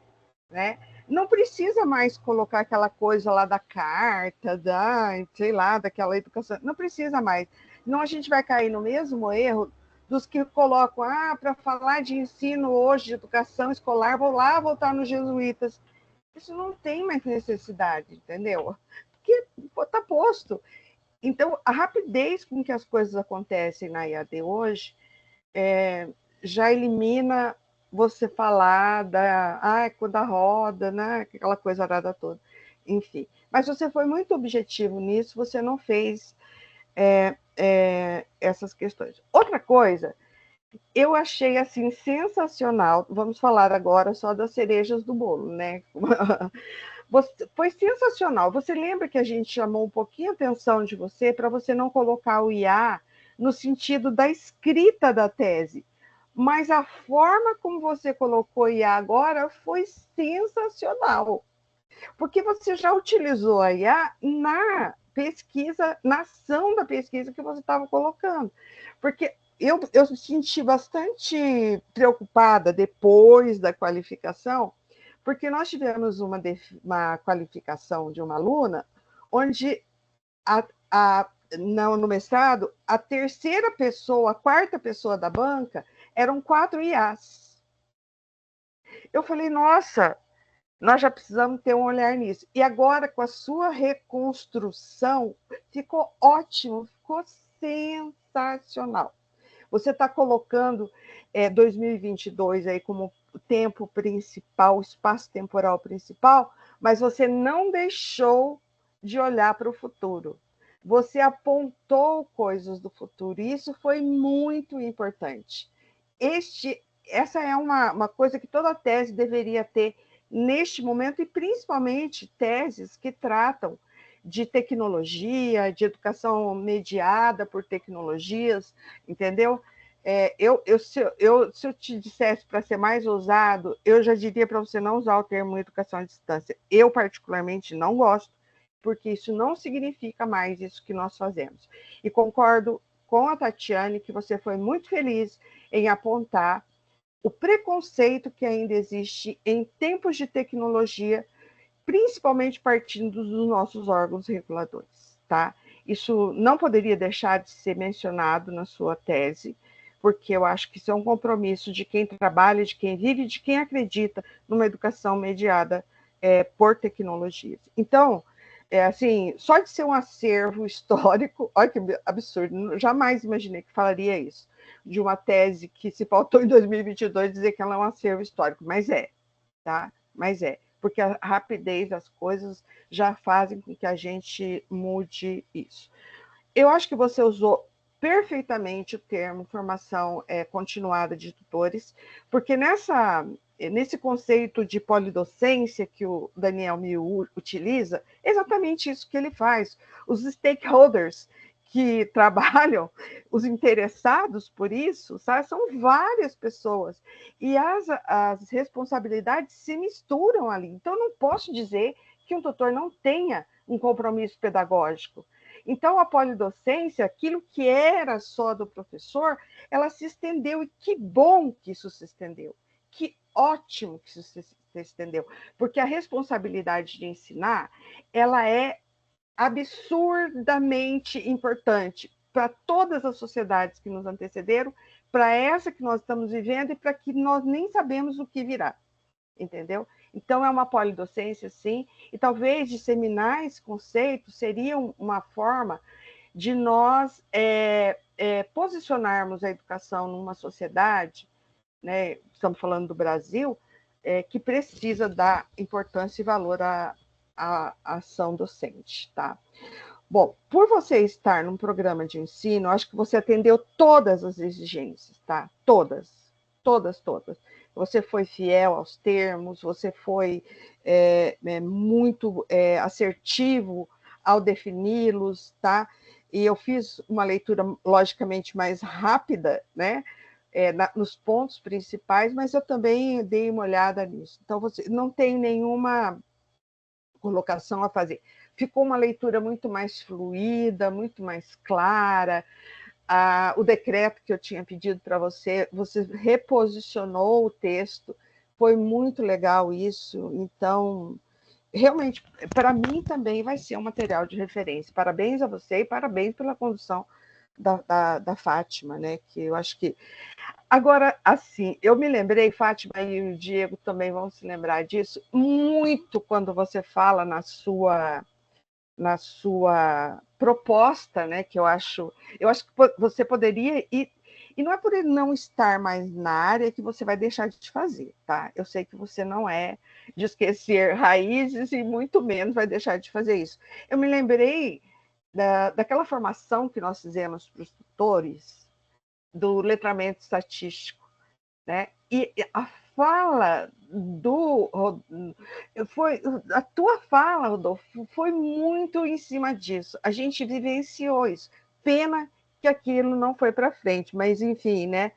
né, não precisa mais colocar aquela coisa lá da carta, sei lá, daquela educação, não precisa mais. Não, a gente vai cair no mesmo erro dos que colocam, para falar de ensino hoje, de educação escolar, vou lá voltar nos jesuítas. Isso não tem mais necessidade, entendeu? Porque está posto. Então, a rapidez com que as coisas acontecem na IAD hoje já elimina você falar quando a roda, né? Aquela coisa arada toda. Enfim. Mas você foi muito objetivo nisso, você não fez essas questões. Outra coisa, eu achei assim sensacional. Vamos falar agora só das cerejas do bolo, né? Foi sensacional. Você lembra que a gente chamou um pouquinho a atenção de você para você não colocar o IA no sentido da escrita da tese, mas a forma como você colocou o IA agora foi sensacional, porque você já utilizou a IA na pesquisa, na ação da pesquisa que você estava colocando. Porque eu me senti bastante preocupada depois da qualificação, porque nós tivemos uma qualificação de uma aluna onde no mestrado, a terceira pessoa, a quarta pessoa da banca eram 4 IAs. Eu falei, nossa, nós já precisamos ter um olhar nisso. E agora, com a sua reconstrução, ficou ótimo, ficou sensacional. Você está colocando 2022 aí como o tempo principal, o espaço temporal principal, mas você não deixou de olhar para o futuro. Você apontou coisas do futuro, e isso foi muito importante. Essa é uma coisa que toda tese deveria ter neste momento, e principalmente teses que tratam de tecnologia, de educação mediada por tecnologias, entendeu? Se eu te dissesse para ser mais ousado, eu já diria para você não usar o termo educação à distância. Eu, particularmente, não gosto, porque isso não significa mais isso que nós fazemos. E concordo com a Tatiane que você foi muito feliz em apontar o preconceito que ainda existe em tempos de tecnologia, principalmente partindo dos nossos órgãos reguladores, tá? Isso não poderia deixar de ser mencionado na sua tese, porque eu acho que isso é um compromisso de quem trabalha, de quem vive, de quem acredita numa educação mediada por tecnologias. Então, assim, só de ser um acervo histórico, olha que absurdo, jamais imaginei que falaria isso, de uma tese que se pautou em 2022, dizer que ela é um acervo histórico, mas tá? Mas porque a rapidez das coisas já fazem com que a gente mude isso. Eu acho que você usou perfeitamente o termo formação continuada de tutores, porque nesse conceito de polidocência que o Daniel Miu utiliza, é exatamente isso que ele faz. Os stakeholders que trabalham, os interessados por isso, sabe, são várias pessoas, e as responsabilidades se misturam ali. Então, eu não posso dizer que um tutor não tenha um compromisso pedagógico. Então, a polidocência, aquilo que era só do professor, ela se estendeu, e que bom que isso se estendeu. Que ótimo que isso se estendeu, porque a responsabilidade de ensinar, ela é absurdamente importante para todas as sociedades que nos antecederam, para essa que nós estamos vivendo e para que nós nem sabemos o que virá, entendeu? Então, é uma polidocência, sim, e talvez disseminar esse conceito seria uma forma de nós posicionarmos a educação numa sociedade né, estamos falando do Brasil, que precisa dar importância e valor à ação docente, tá? Bom, por você estar num programa de ensino, acho que você atendeu todas as exigências, tá? Todas, todas, todas. Você foi fiel aos termos, você foi muito assertivo ao defini-los, tá? E eu fiz uma leitura, logicamente, mais rápida, né? Nos pontos principais, mas eu também dei uma olhada nisso. Então, você não tem nenhuma colocação a fazer. Ficou uma leitura muito mais fluida, muito mais clara. O decreto que eu tinha pedido para você, você reposicionou o texto, foi muito legal isso. Então, realmente, para mim também vai ser um material de referência. Parabéns a você e parabéns pela condução da Fátima, né? Que eu acho que. Agora, assim, eu me lembrei, Fátima e o Diego também vão se lembrar disso, muito quando você fala na sua proposta, né? Que eu acho que você poderia ir. E não é por ele não estar mais na área que você vai deixar de fazer, tá? Eu sei que você não é de esquecer raízes e muito menos vai deixar de fazer isso. Eu me lembrei daquela formação que nós fizemos para os tutores do letramento estatístico, né? E a fala a tua fala, Rodolfo, foi muito em cima disso. A gente vivenciou isso. Pena que aquilo não foi para frente, mas enfim, né?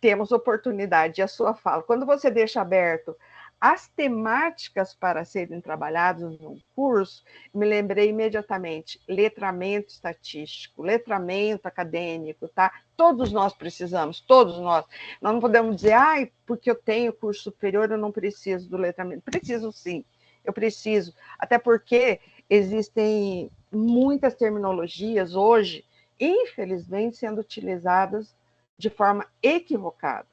Temos oportunidade. A sua fala, quando você deixa aberto as temáticas para serem trabalhadas no curso, me lembrei imediatamente, letramento estatístico, letramento acadêmico, tá? Todos nós precisamos, todos nós. Nós não podemos dizer, porque eu tenho curso superior, eu não preciso do letramento. Preciso sim, eu preciso, até porque existem muitas terminologias hoje, infelizmente, sendo utilizadas de forma equivocada.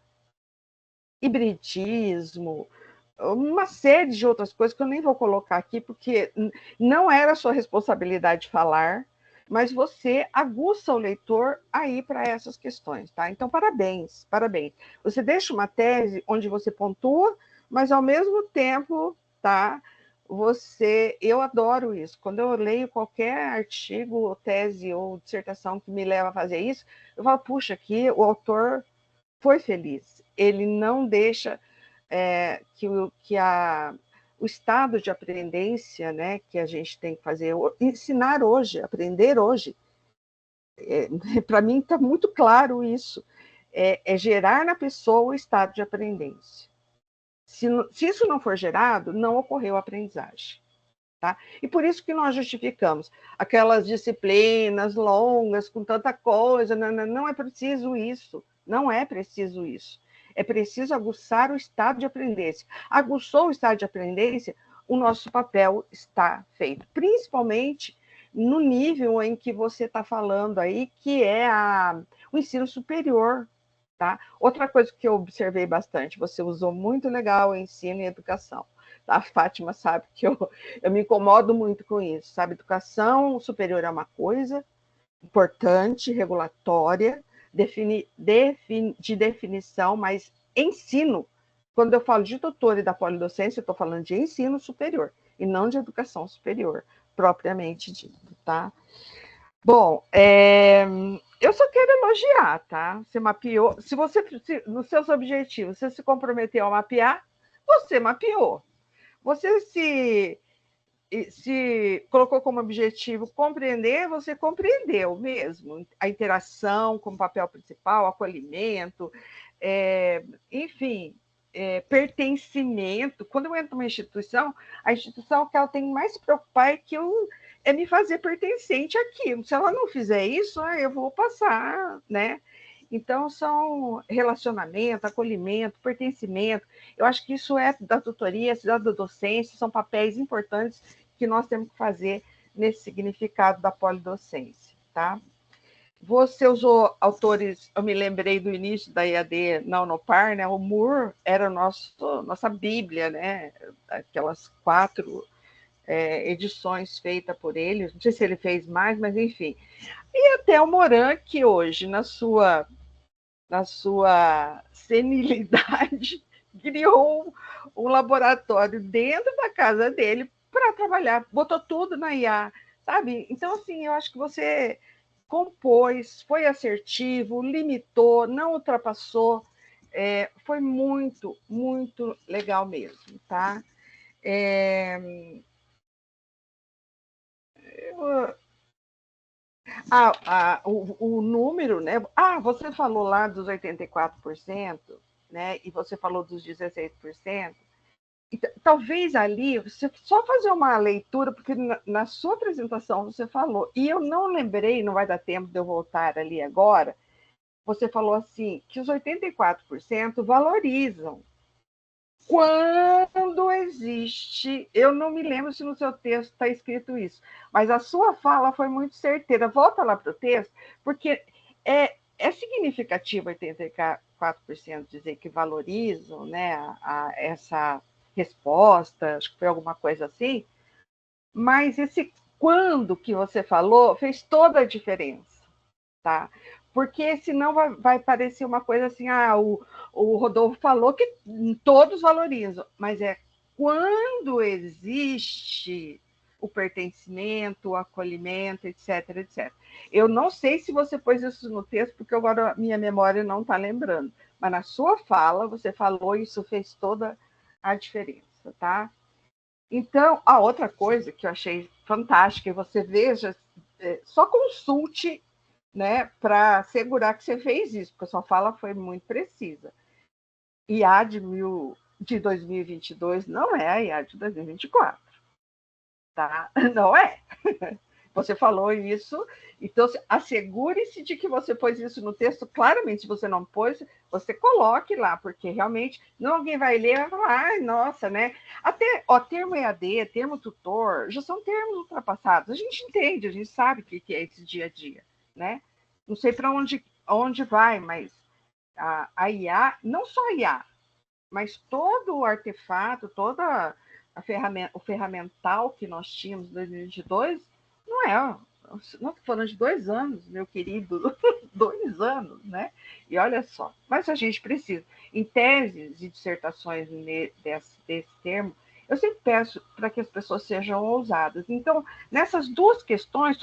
Hibridismo, uma série de outras coisas que eu nem vou colocar aqui, porque não era sua responsabilidade falar, mas você aguça o leitor aí para essas questões, tá? Então, parabéns, parabéns. Você deixa uma tese onde você pontua, mas ao mesmo tempo, tá? Eu adoro isso. Quando eu leio qualquer artigo, tese ou dissertação que me leva a fazer isso, eu falo, puxa, aqui o autor foi feliz. Ele não deixa que o estado de aprendência, né, que a gente tem que fazer, ensinar hoje, aprender hoje, para mim está muito claro isso, é gerar na pessoa o estado de aprendência. Se isso não for gerado, não ocorreu a aprendizagem. Tá? E por isso que nós justificamos aquelas disciplinas longas, com tanta coisa, não é preciso isso, não é preciso isso. É preciso aguçar o estado de aprendência. Aguçou o estado de aprendência, o nosso papel está feito, principalmente no nível em que você está falando aí, que é o ensino superior. Tá? Outra coisa que eu observei bastante, você usou muito legal o ensino e educação. A Fátima sabe que eu me incomodo muito com isso, sabe? Educação superior é uma coisa importante, regulatória, de definição, mas ensino, quando eu falo de tutor e da polidocência, eu estou falando de ensino superior, e não de educação superior, propriamente dito, tá? Bom, eu só quero elogiar, tá? Você mapeou, nos seus objetivos, você se comprometeu a mapear, você mapeou. Você se colocou como objetivo compreender, você compreendeu mesmo. A interação como papel principal, acolhimento, enfim, pertencimento. Quando eu entro numa instituição, a instituição que ela tem mais se preocupar é me fazer pertencente àquilo. Se ela não fizer isso, eu vou passar, né? Então, são relacionamento, acolhimento, pertencimento. Eu acho que isso é da tutoria, da docência, são papéis importantes que nós temos que fazer nesse significado da polidocência, tá? Você usou autores, eu me lembrei do início da EAD na Unopar, né? O Moore era nossa bíblia, né? Aquelas 4 edições feitas por ele, não sei se ele fez mais, mas enfim. E até o Moran, que hoje, na sua na sua senilidade, criou um laboratório dentro da casa dele para trabalhar, botou tudo na IA, sabe? Então, assim, eu acho que você compôs, foi assertivo, limitou, não ultrapassou, foi muito, muito legal mesmo, tá? O número, né? Você falou lá dos 84%, né? E você falou dos 16%. Então, talvez ali, você só fazer uma leitura, porque na sua apresentação você falou, e eu não lembrei, não vai dar tempo de eu voltar ali agora, você falou assim, que os 84% valorizam. Quando existe, eu não me lembro se no seu texto está escrito isso, mas a sua fala foi muito certeira. Volta lá para o texto, porque é significativo 84% dizer que valorizam, né, essa resposta, acho que foi alguma coisa assim, mas esse quando que você falou fez toda a diferença, tá? Porque senão vai parecer uma coisa assim, o Rodolfo falou que todos valorizam, mas é quando existe o pertencimento, o acolhimento, etc, etc. Eu não sei se você pôs isso no texto, porque agora minha memória não está lembrando, mas na sua fala, você falou e isso fez toda a diferença, tá? Então, a outra coisa que eu achei fantástica, e você veja, só consulte, né, para assegurar que você fez isso, porque a sua fala foi muito precisa. IA de 2022 não é a IA de 2024, tá? Não é. Você falou isso, então assegure-se de que você pôs isso no texto. Claramente, se você não pôs, você coloque lá, porque realmente não alguém vai ler e vai falar, ai, nossa, né? Até termo EAD, termo tutor, já são termos ultrapassados. A gente entende, a gente sabe o que é esse dia a dia, né? Não sei para onde vai, mas a IA, não só a IA, mas todo o artefato, toda o ferramental que nós tínhamos em 2022, não é. Nós foram de 2 anos, meu querido, 2 anos, né? E olha só, mas a gente precisa. Em teses e dissertações desse termo, eu sempre peço para que as pessoas sejam ousadas. Então, nessas duas questões,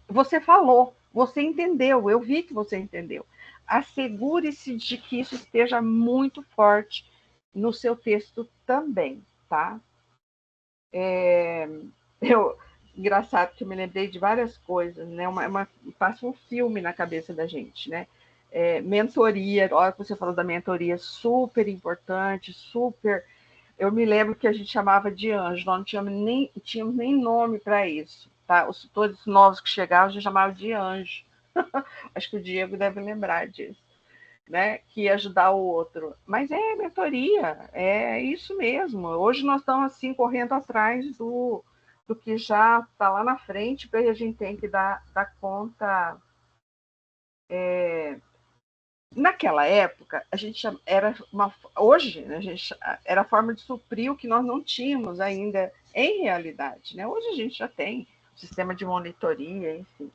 você falou, você entendeu, eu vi que você entendeu. Assegure-se de que isso esteja muito forte no seu texto também, tá? Engraçado que eu me lembrei de várias coisas, né? Passa um filme na cabeça da gente, né? Mentoria, a hora que você falou da mentoria, super importante, super. Eu me lembro que a gente chamava de anjo, nós não tínhamos nem nome para isso, tá? Os tutores novos que chegavam, a gente chamava de anjo. Acho que o Diego deve lembrar disso. Né, que ia ajudar o outro. Mas é mentoria, é isso mesmo. Hoje nós estamos assim correndo atrás do que já está lá na frente, porque a gente tem que dar conta. Naquela época, a gente era hoje, né, a gente era a forma de suprir o que nós não tínhamos ainda em realidade. Né? Hoje a gente já tem sistema de monitoria, enfim.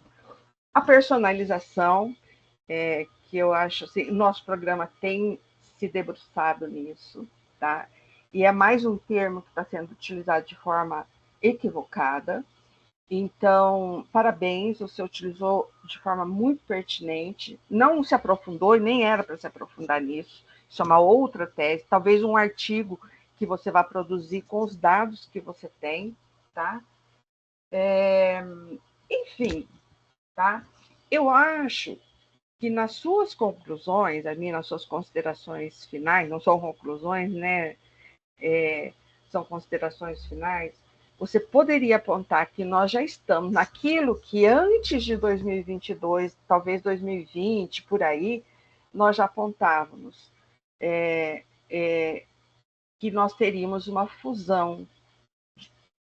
A personalização, que eu acho assim, o nosso programa tem se debruçado nisso, tá? E é mais um termo que está sendo utilizado de forma equivocada. Então, parabéns, você utilizou de forma muito pertinente, não se aprofundou e nem era para se aprofundar nisso. Isso é uma outra tese, talvez um artigo que você vai produzir com os dados que você tem, tá? Enfim, tá? Eu acho que nas suas conclusões, ali nas suas considerações finais, não são conclusões, né? São considerações finais, você poderia apontar que nós já estamos naquilo que antes de 2022, talvez 2020, por aí, nós já apontávamos que nós teríamos uma fusão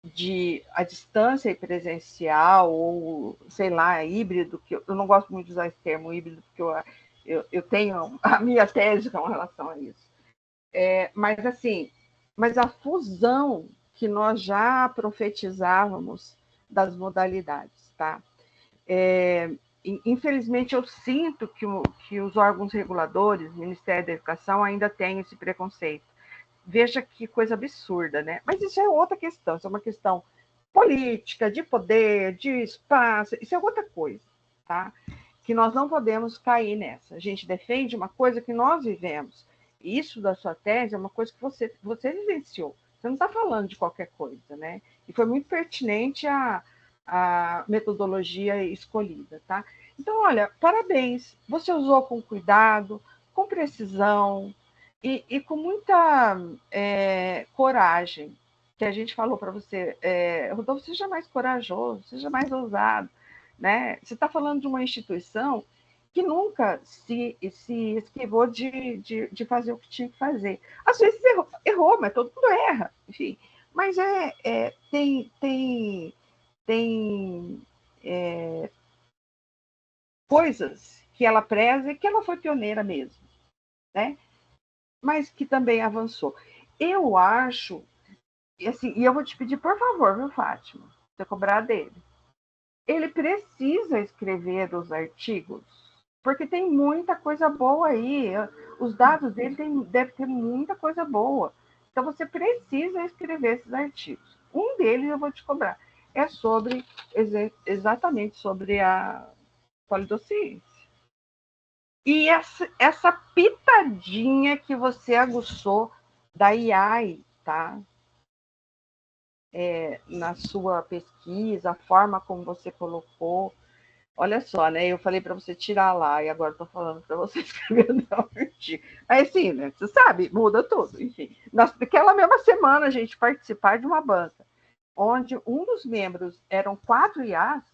de a distância e presencial, ou sei lá, híbrido, que eu não gosto muito de usar esse termo híbrido, porque eu tenho a minha tese com relação a isso. Mas a fusão que nós já profetizávamos das modalidades, tá? infelizmente, eu sinto que os órgãos reguladores, o Ministério da Educação, ainda tem esse preconceito. Veja que coisa absurda, né? Mas isso é outra questão, isso é uma questão política, de poder, de espaço, isso é outra coisa, tá? Que nós não podemos cair nessa. A gente defende uma coisa que nós vivemos. E isso da sua tese é uma coisa que você vivenciou. Você não está falando de qualquer coisa, né? E foi muito pertinente a metodologia escolhida, tá? Então, olha, parabéns. Você usou com cuidado, com precisão e com muita coragem, que a gente falou para você. Rodolfo, seja mais corajoso, seja mais ousado, né? Você está falando de uma instituição que nunca se esquivou de fazer o que tinha que fazer. Às vezes errou, mas todo mundo erra, enfim. Mas tem coisas que ela preza e que ela foi pioneira mesmo, né? Mas que também avançou. Eu acho, e eu vou te pedir, por favor, viu, Fátima, você cobrar dele. Ele precisa escrever os artigos, porque tem muita coisa boa aí. Os dados dele devem ter muita coisa boa. Então, você precisa escrever esses artigos. Um deles eu vou te cobrar. É exatamente sobre a polidociência. E essa pitadinha que você aguçou da IAI, tá? Na sua pesquisa, a forma como você colocou. Olha só, né? Eu falei para você tirar lá e agora estou falando para você escrever no artigo. Aí sim, né? Você sabe, muda tudo. Enfim, naquela mesma semana a gente participar de uma banca onde um dos membros eram 4 IAs,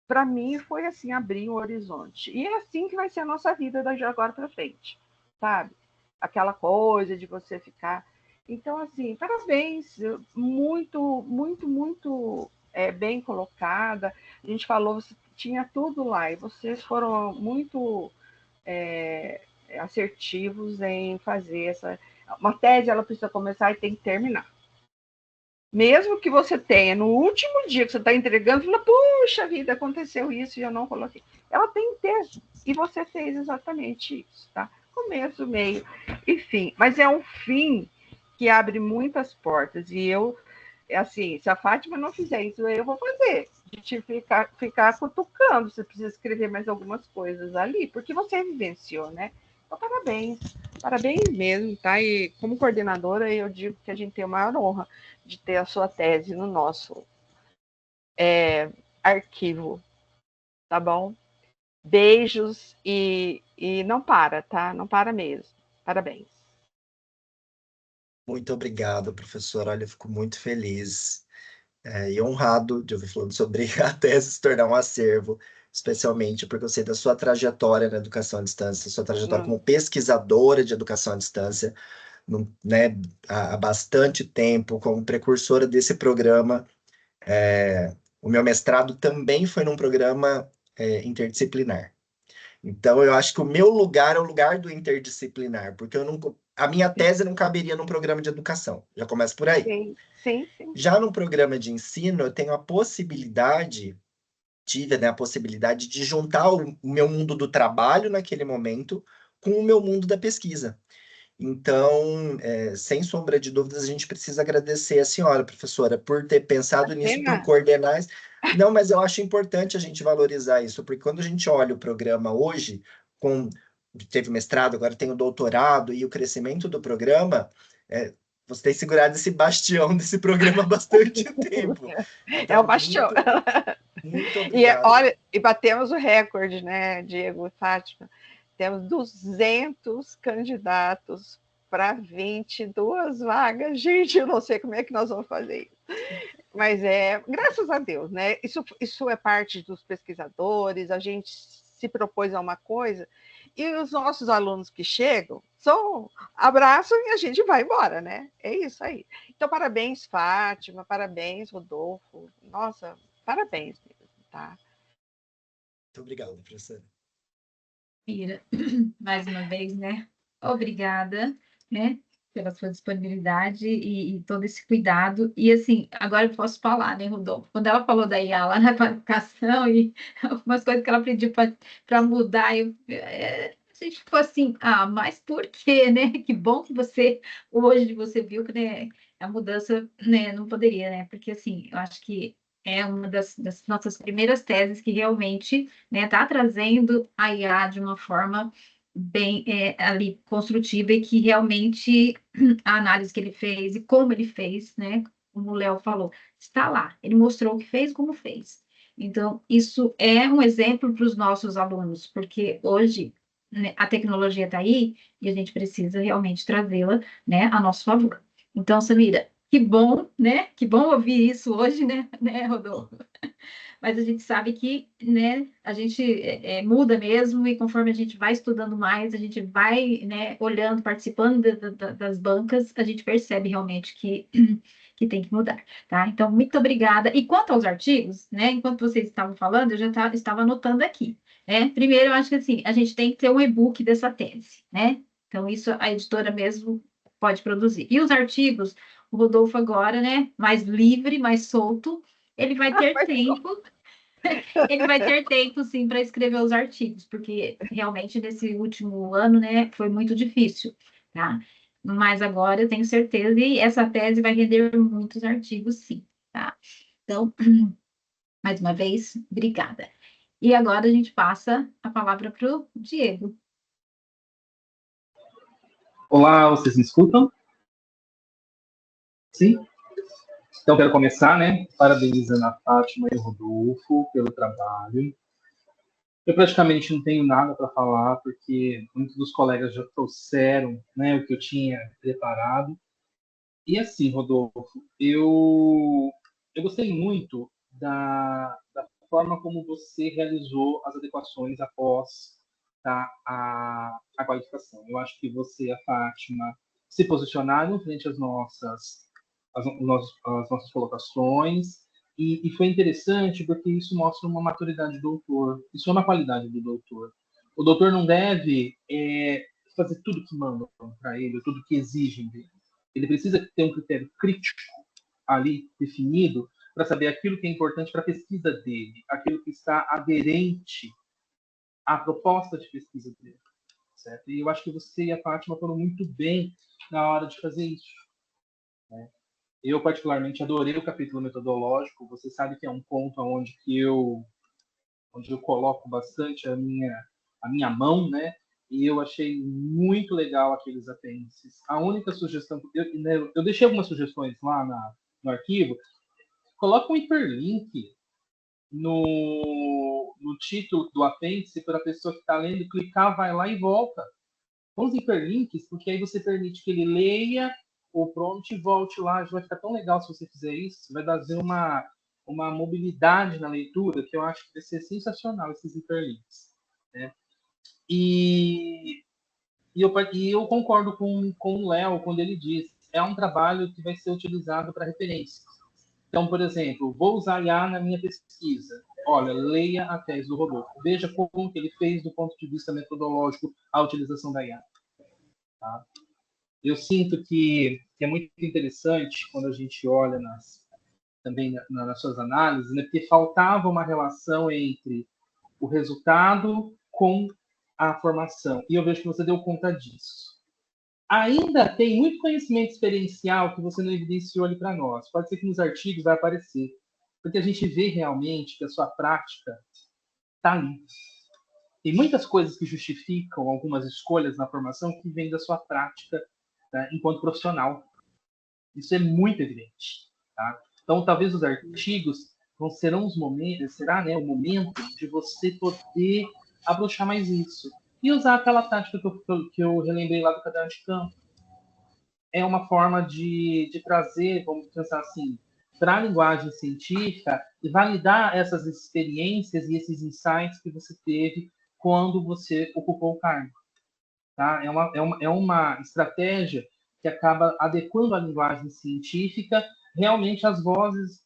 para mim foi assim, abrir um horizonte. E é assim que vai ser a nossa vida de agora para frente, sabe? Aquela coisa de você ficar... Então, assim, parabéns, muito, muito, muito bem colocada. A gente falou, você tinha tudo lá, e vocês foram muito assertivos em fazer essa... Uma tese, ela precisa começar e tem que terminar. Mesmo que você tenha, no último dia que você está entregando, fala, puxa vida, aconteceu isso e eu não coloquei. Ela tem que ter, e você fez exatamente isso, tá? Começo, meio e fim. Mas é um fim que abre muitas portas. E eu, assim, se a Fátima não fizer isso, eu vou fazer. De te ficar cutucando, você precisa escrever mais algumas coisas ali, porque você vivenciou, né? Então, parabéns mesmo, tá? E como coordenadora, eu digo que a gente tem a maior honra de ter a sua tese no nosso arquivo, tá bom? Beijos e não para, tá? Não para mesmo. Parabéns. Muito obrigado, professor. Olha, eu fico muito feliz e honrado de ouvir falando sobre a tese se tornar um acervo, especialmente porque eu sei da sua trajetória na educação à distância, sua trajetória como pesquisadora de educação à distância, né, há bastante tempo, como precursora desse programa. O meu mestrado também foi num programa interdisciplinar. Então, eu acho que o meu lugar é o lugar do interdisciplinar, porque a minha tese não caberia num programa de educação. Já começa por aí. Sim. Já no programa de ensino, eu tenho tive, né, a possibilidade de juntar o meu mundo do trabalho naquele momento com o meu mundo da pesquisa. Então, sem sombra de dúvidas, a gente precisa agradecer a senhora, professora, por ter pensado nisso, por coordenar. Não, mas eu acho importante a gente valorizar isso, porque quando a gente olha o programa hoje, teve mestrado, agora tem o doutorado, e o crescimento do programa, você tem segurado esse bastião desse programa há bastante tempo. Então, é o bastião. Muito obrigado. E batemos o recorde, né, Diego e Fátima? Temos 200 candidatos para 22 vagas. Gente, eu não sei como é que nós vamos fazer isso. Mas graças a Deus, né? Isso é parte dos pesquisadores, a gente se propôs a uma coisa, e os nossos alunos que chegam abraçam e a gente vai embora, né? É isso aí. Então, parabéns, Fátima, parabéns, Rodolfo. Nossa, parabéns mesmo, tá? Muito obrigado, professora. Mira, mais uma vez, né? Obrigada, né? pela sua disponibilidade e todo esse cuidado. E assim, agora eu posso falar, né, Rodolfo? Quando ela falou da IA lá na qualificação e algumas coisas que ela pediu para mudar, a gente ficou assim, mas por quê, né? Que bom que hoje você viu que, né, a mudança, né, não poderia, né? Porque assim, eu acho que é uma das nossas primeiras teses que realmente, né, está trazendo a IA de uma forma bem ali construtiva e que realmente a análise que ele fez e como ele fez, né, como o Léo falou, está lá. Ele mostrou o que fez, como fez. Então, isso é um exemplo para os nossos alunos, porque hoje, né, a tecnologia está aí e a gente precisa realmente trazê-la, né, a nosso favor. Então, Samira, que bom, né? Que bom ouvir isso hoje, né, Rodolfo? Mas a gente sabe que, né, a gente muda mesmo e conforme a gente vai estudando mais, a gente vai, né, olhando, participando das bancas, a gente percebe realmente que tem que mudar, tá? Então, muito obrigada. E quanto aos artigos, né, enquanto vocês estavam falando, eu já estava anotando aqui, né? Primeiro, eu acho que assim, a gente tem que ter um e-book dessa tese, né? Então, isso a editora mesmo pode produzir. E os artigos, o Rodolfo agora, né, mais livre, mais solto, ele vai ter tempo, ele vai ter tempo, sim, para escrever os artigos, porque realmente nesse último ano, né, foi muito difícil, tá? Mas agora eu tenho certeza, e essa tese vai render muitos artigos, sim, tá? Então, mais uma vez, obrigada. E agora a gente passa a palavra para o Diego. Olá, vocês me escutam? Sim? Então, quero começar, né, parabenizando a Fátima e o Rodolfo pelo trabalho. Eu praticamente não tenho nada para falar, porque muitos dos colegas já trouxeram, né, o que eu tinha preparado. E assim, Rodolfo, eu gostei muito da forma como você realizou as adequações após, tá, a qualificação. Eu acho que você e a Fátima se posicionaram frente às nossas colocações, e foi interessante porque isso mostra uma maturidade do doutor, isso é uma qualidade do doutor. O doutor não deve fazer tudo que mandam para ele, tudo que exigem dele. Ele precisa ter um critério crítico ali definido para saber aquilo que é importante para a pesquisa dele, aquilo que está aderente à proposta de pesquisa dele, certo? E eu acho que você e a Fátima foram muito bem na hora de fazer isso, né? Eu, particularmente, adorei o capítulo metodológico. Você sabe que é um ponto onde eu coloco bastante a minha mão, né? E eu achei muito legal aqueles apêndices. A única sugestão, eu deixei algumas sugestões lá no arquivo. Coloca um hiperlink no título do apêndice para a pessoa que está lendo clicar, vai lá e volta. Com os hiperlinks, porque aí você permite que ele leia o prompt e volte lá. Vai ficar tão legal se você fizer isso. Vai trazer uma mobilidade na leitura que eu acho que vai ser sensacional, esses hiperlinks, né? E eu concordo com o Léo quando ele diz é um trabalho que vai ser utilizado para referência. Então, por exemplo, vou usar IA na minha pesquisa. Olha, leia a tese do Rodolfo. Veja como que ele fez do ponto de vista metodológico a utilização da IA. Tá? Eu sinto que é muito interessante quando a gente olha também nas suas análises, né, porque faltava uma relação entre o resultado com a formação. E eu vejo que você deu conta disso. Ainda tem muito conhecimento experiencial que você não evidenciou ali para nós. Pode ser que nos artigos vai aparecer. Porque a gente vê realmente que a sua prática está ali. Tem muitas coisas que justificam algumas escolhas na formação que vêm da sua prática, tá, enquanto profissional. Isso é muito evidente. Tá? Então, talvez os artigos serão os momentos, será, né, o momento de você poder abrochar mais isso. E usar aquela tática que eu relembrei lá do caderno de campo. É uma forma de trazer, vamos pensar assim, para a linguagem científica e validar essas experiências e esses insights que você teve quando você ocupou o cargo. Tá? É uma estratégia que acaba adequando a linguagem científica realmente às vozes,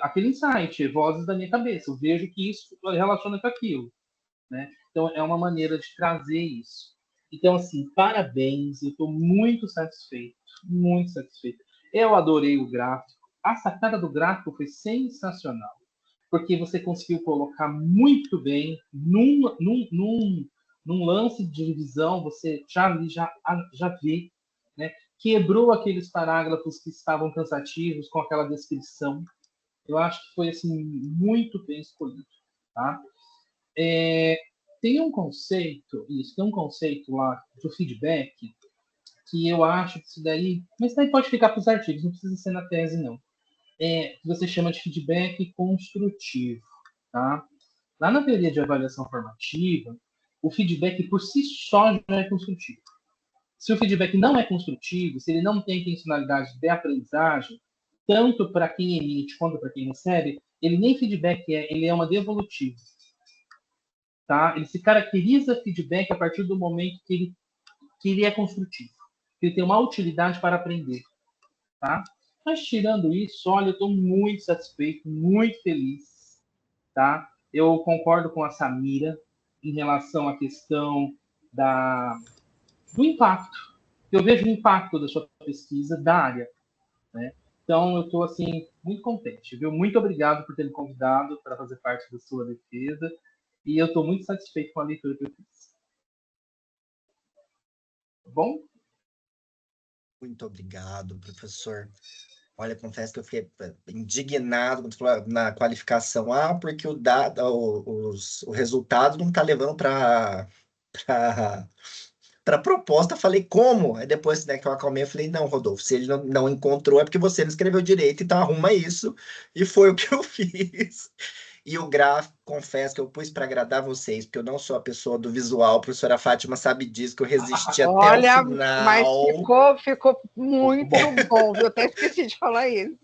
aquele insight, vozes da minha cabeça. Eu vejo que isso relaciona com aquilo, né? Então, é uma maneira de trazer isso. Então, assim, parabéns, eu estou muito satisfeito, muito satisfeito. Eu adorei o gráfico. A sacada do gráfico foi sensacional, porque você conseguiu colocar muito bem num lance de divisão, você já vê, né? Quebrou aqueles parágrafos que estavam cansativos com aquela descrição. Eu acho que foi assim muito bem escolhido, tá? Tem um conceito lá do feedback que eu acho que isso daí, mas daí pode ficar para os artigos, não precisa ser na tese não. Que você chama de feedback construtivo, tá? Lá na teoria de avaliação formativa, o feedback por si só já é construtivo. Se o feedback não é construtivo, se ele não tem intencionalidade de aprendizagem, tanto para quem emite quanto para quem recebe, ele nem feedback ele é uma devolutiva. Tá? Ele se caracteriza feedback a partir do momento que ele é construtivo, que ele tem uma utilidade para aprender. Tá? Mas tirando isso, olha, eu estou muito satisfeito, muito feliz. Tá? Eu concordo com a Samira em relação à questão do impacto. Eu vejo o impacto da sua pesquisa da área. Né? Então, eu estou assim, muito contente. Viu? Muito obrigado por ter me convidado para fazer parte da sua defesa. E eu estou muito satisfeito com a leitura que eu fiz. Tá bom? Muito obrigado, professor. Olha, confesso que eu fiquei indignado quando falou na qualificação. Porque o resultado não está levando para a proposta. Falei, como? Aí depois, né, que eu acalmei, eu falei, não, Rodolfo, se ele não encontrou, é porque você não escreveu direito, então arruma isso. E foi o que eu fiz. E o gráfico, confesso que eu pus para agradar vocês, porque eu não sou a pessoa do visual. A professora Fátima sabe disso, que eu resisti até o Olha, mas final. ficou muito bom, viu? Eu até esqueci de falar isso.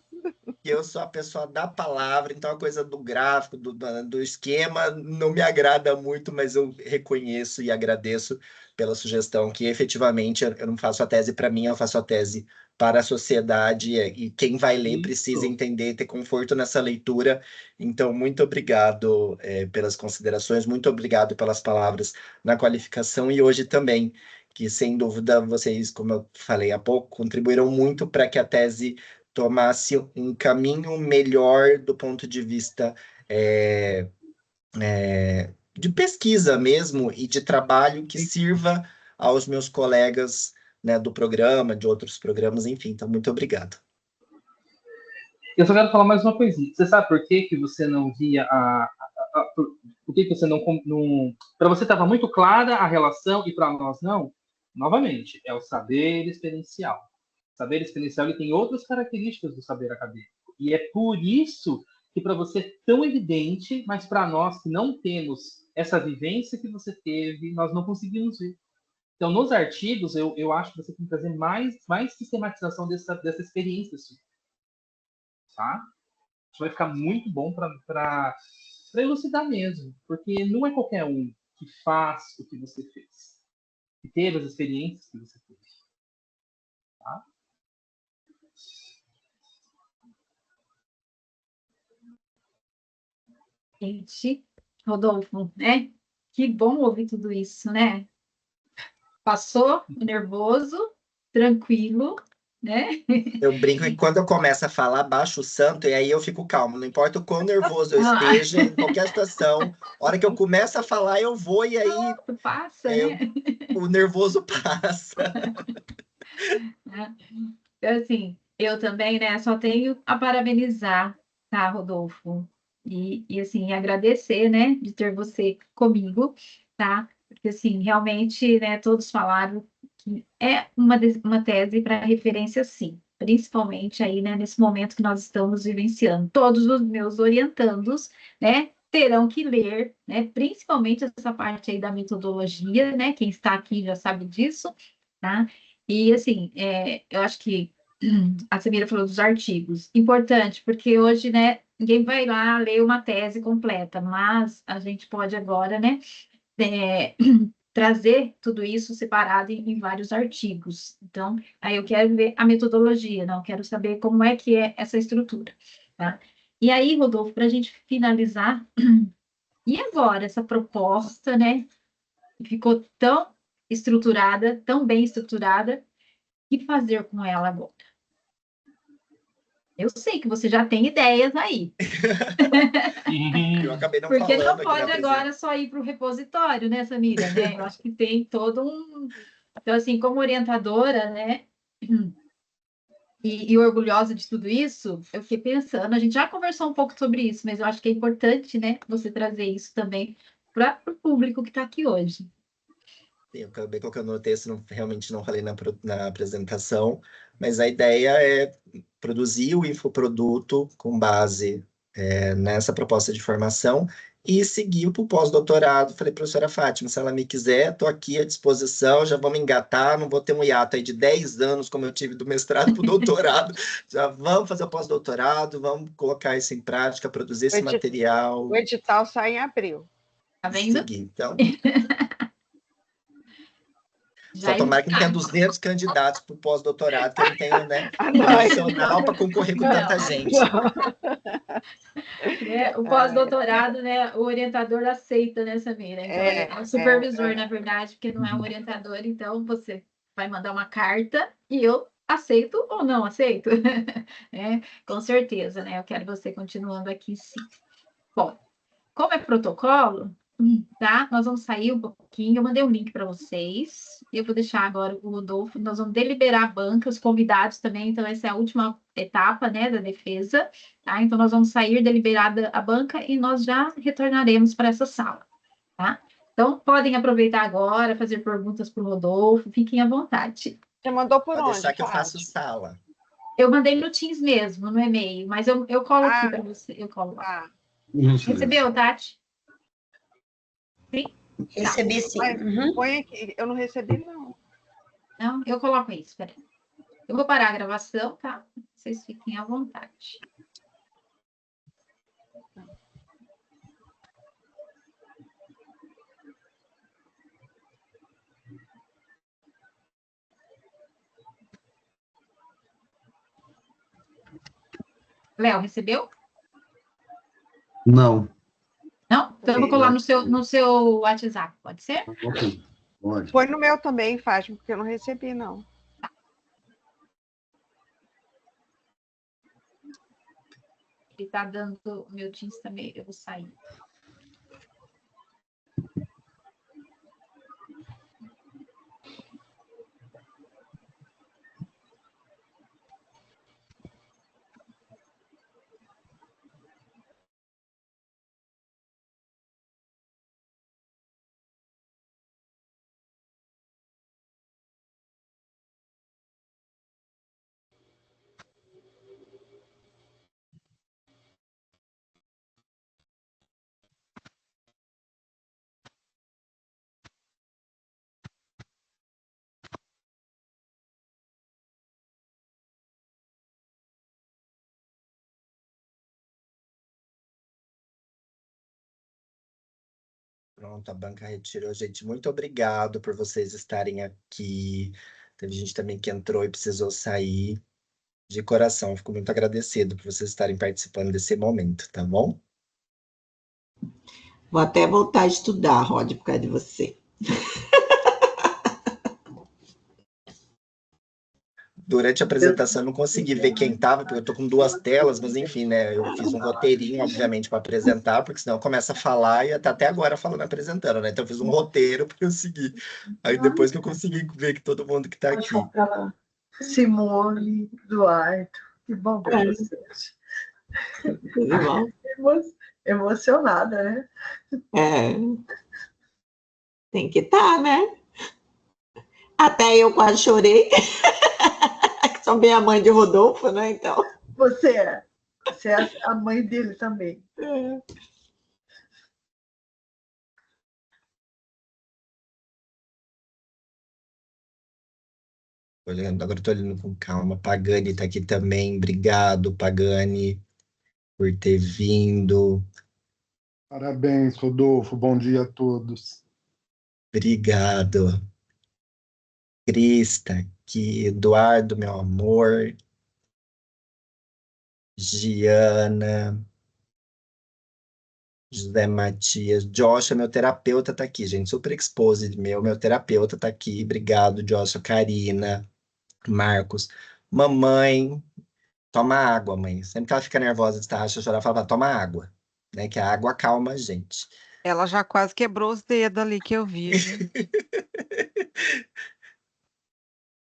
Eu sou a pessoa da palavra, então a coisa do gráfico, do esquema, não me agrada muito, mas eu reconheço e agradeço pela sugestão, que efetivamente eu não faço a tese para mim, eu faço a tese para a sociedade, e quem vai ler precisa entender, ter conforto nessa leitura. Então, muito obrigado pelas considerações, muito obrigado pelas palavras na qualificação, e hoje também, que sem dúvida vocês, como eu falei há pouco, contribuíram muito para que a tese tomasse um caminho melhor do ponto de vista de pesquisa mesmo e de trabalho que sirva aos meus colegas, né, do programa, de outros programas, enfim. Então, muito obrigado. Eu só quero falar mais uma coisinha. Você sabe por que você não via por que você não para você estava muito clara a relação e para nós não? Novamente, é o saber experiencial. O saber experiencial ele tem outras características do saber acadêmico. E é por isso que para você é tão evidente, mas para nós que não temos essa vivência que você teve, nós não conseguimos ver. Então, nos artigos, eu acho que você tem que trazer mais sistematização dessa experiência sua. Tá? Isso vai ficar muito bom para elucidar mesmo, porque não é qualquer um que faz o que você fez, que teve as experiências que você teve. Tá? Gente, Rodolfo, né? Que bom ouvir tudo isso, né? Passou o nervoso, tranquilo, né? Eu brinco que quando eu começo a falar, baixo o santo, e aí eu fico calmo. Não importa o quão nervoso eu esteja, em qualquer situação, a hora que eu começo a falar, eu vou, e aí passa, né? o nervoso passa. Então, assim, eu também, né, só tenho a parabenizar, tá, Rodolfo? E assim, agradecer, né, de ter você comigo, tá? Porque, assim, realmente, né, todos falaram que é uma tese para referência, sim. Principalmente aí, né, nesse momento que nós estamos vivenciando. Todos os meus orientandos, né, terão que ler, né, principalmente essa parte aí da metodologia, né, quem está aqui já sabe disso, tá? E, assim, eu acho que a Samira falou dos artigos. Importante, porque hoje, né, ninguém vai lá ler uma tese completa, mas a gente pode agora, né, trazer tudo isso separado em vários artigos. Então, aí eu quero ver a metodologia, não, eu quero saber como é que é essa estrutura, tá? E aí, Rodolfo, para a gente finalizar, e agora essa proposta, né, ficou tão estruturada, tão bem estruturada, o que fazer com ela agora? Eu sei que você já tem ideias aí. Eu acabei não Porque não falando aqui pode na agora só ir para o repositório, né, Samira? Né? Eu acho que tem todo um... Então, assim, como orientadora, né, e orgulhosa de tudo isso, eu fiquei pensando, a gente já conversou um pouco sobre isso, mas eu acho que é importante, né, você trazer isso também para o público que está aqui hoje. Eu acabei colocando no texto, realmente não falei na apresentação, mas a ideia é produzir o infoproduto com base nessa proposta de formação e seguir para o pós-doutorado. Falei, professora Fátima, se ela me quiser, estou aqui à disposição, já vamos engatar, não vou ter um hiato aí de 10 anos, como eu tive do mestrado para o doutorado, já vamos fazer o pós-doutorado, vamos colocar isso em prática, produzir esse material. O edital sai em abril. Tá vendo? Seguir, então... Já Só tomara que não tenha 200 candidatos para o pós-doutorado, que eu não tenho, né, Não, emocional para concorrer com tanta gente. O pós-doutorado, né, o orientador aceita, né, Samira? Então, é o supervisor, na verdade, porque não é um orientador, então você vai mandar uma carta e eu aceito ou não aceito. Com certeza, né? Eu quero você continuando aqui, sim. Bom, como é protocolo, tá? Nós vamos sair um pouquinho. Eu mandei um link para vocês. Eu vou deixar agora o Rodolfo. Nós vamos deliberar a banca, os convidados também. Então, essa é a última etapa, né, da defesa. Tá? Então, nós vamos sair deliberada a banca e nós já retornaremos para essa sala. Tá? Então, podem aproveitar agora, fazer perguntas para o Rodolfo. Fiquem à vontade. Você mandou por Pode onde, deixar que eu faço Fátima? sala. Eu mandei no Teams mesmo, no e-mail, mas eu colo aqui para você. Eu colo lá. Ah, Recebeu, Tati? Sim? Recebi sim. põe aqui. Eu não recebi, não. Não, eu coloco isso, espera aí. Eu vou parar a gravação, tá? Vocês fiquem à vontade. Léo, recebeu? Não. Não? Então eu vou colar no seu WhatsApp, pode ser? Ok, pode. Põe no meu também, Fátima, porque eu não recebi, não. Ele tá dando o meu Teams também, eu vou sair. Pronto, a banca retirou. Gente, muito obrigado por vocês estarem aqui. Teve gente também que entrou e precisou sair. De coração, fico muito agradecido por vocês estarem participando desse momento, tá bom? Vou até voltar a estudar, Rod, por causa de você. Durante a apresentação eu não consegui ver quem estava, porque eu estou com 2 telas, mas enfim, né? Eu fiz um roteirinho, obviamente, para apresentar, porque senão começa a falar e tá até agora falando, apresentando, né? Então eu fiz um roteiro para eu seguir. Aí depois que eu consegui ver que todo mundo que está aqui. Simone, Duarte, que bom ver vocês. Tudo bom? Emocionada, né? Tem que estar, né? Até eu quase chorei. Sou bem a mãe de Rodolfo, né? Então. Você é a mãe dele também. Agora estou olhando com calma. Pagani está aqui também. Obrigado, Pagani, por ter vindo. Parabéns, Rodolfo. Bom dia a todos. Obrigado. Crista aqui. Eduardo, meu amor. Giana. José Matias. Joshua, meu terapeuta, tá aqui, gente. Super exposed meu terapeuta tá aqui. Obrigado, Joshua. Karina, Marcos. Mamãe, toma água, mãe. Sempre que ela fica nervosa de estar chorar, ela fala, toma água, né? Que a água acalma a gente. Ela já quase quebrou os dedos ali que eu vi, viu?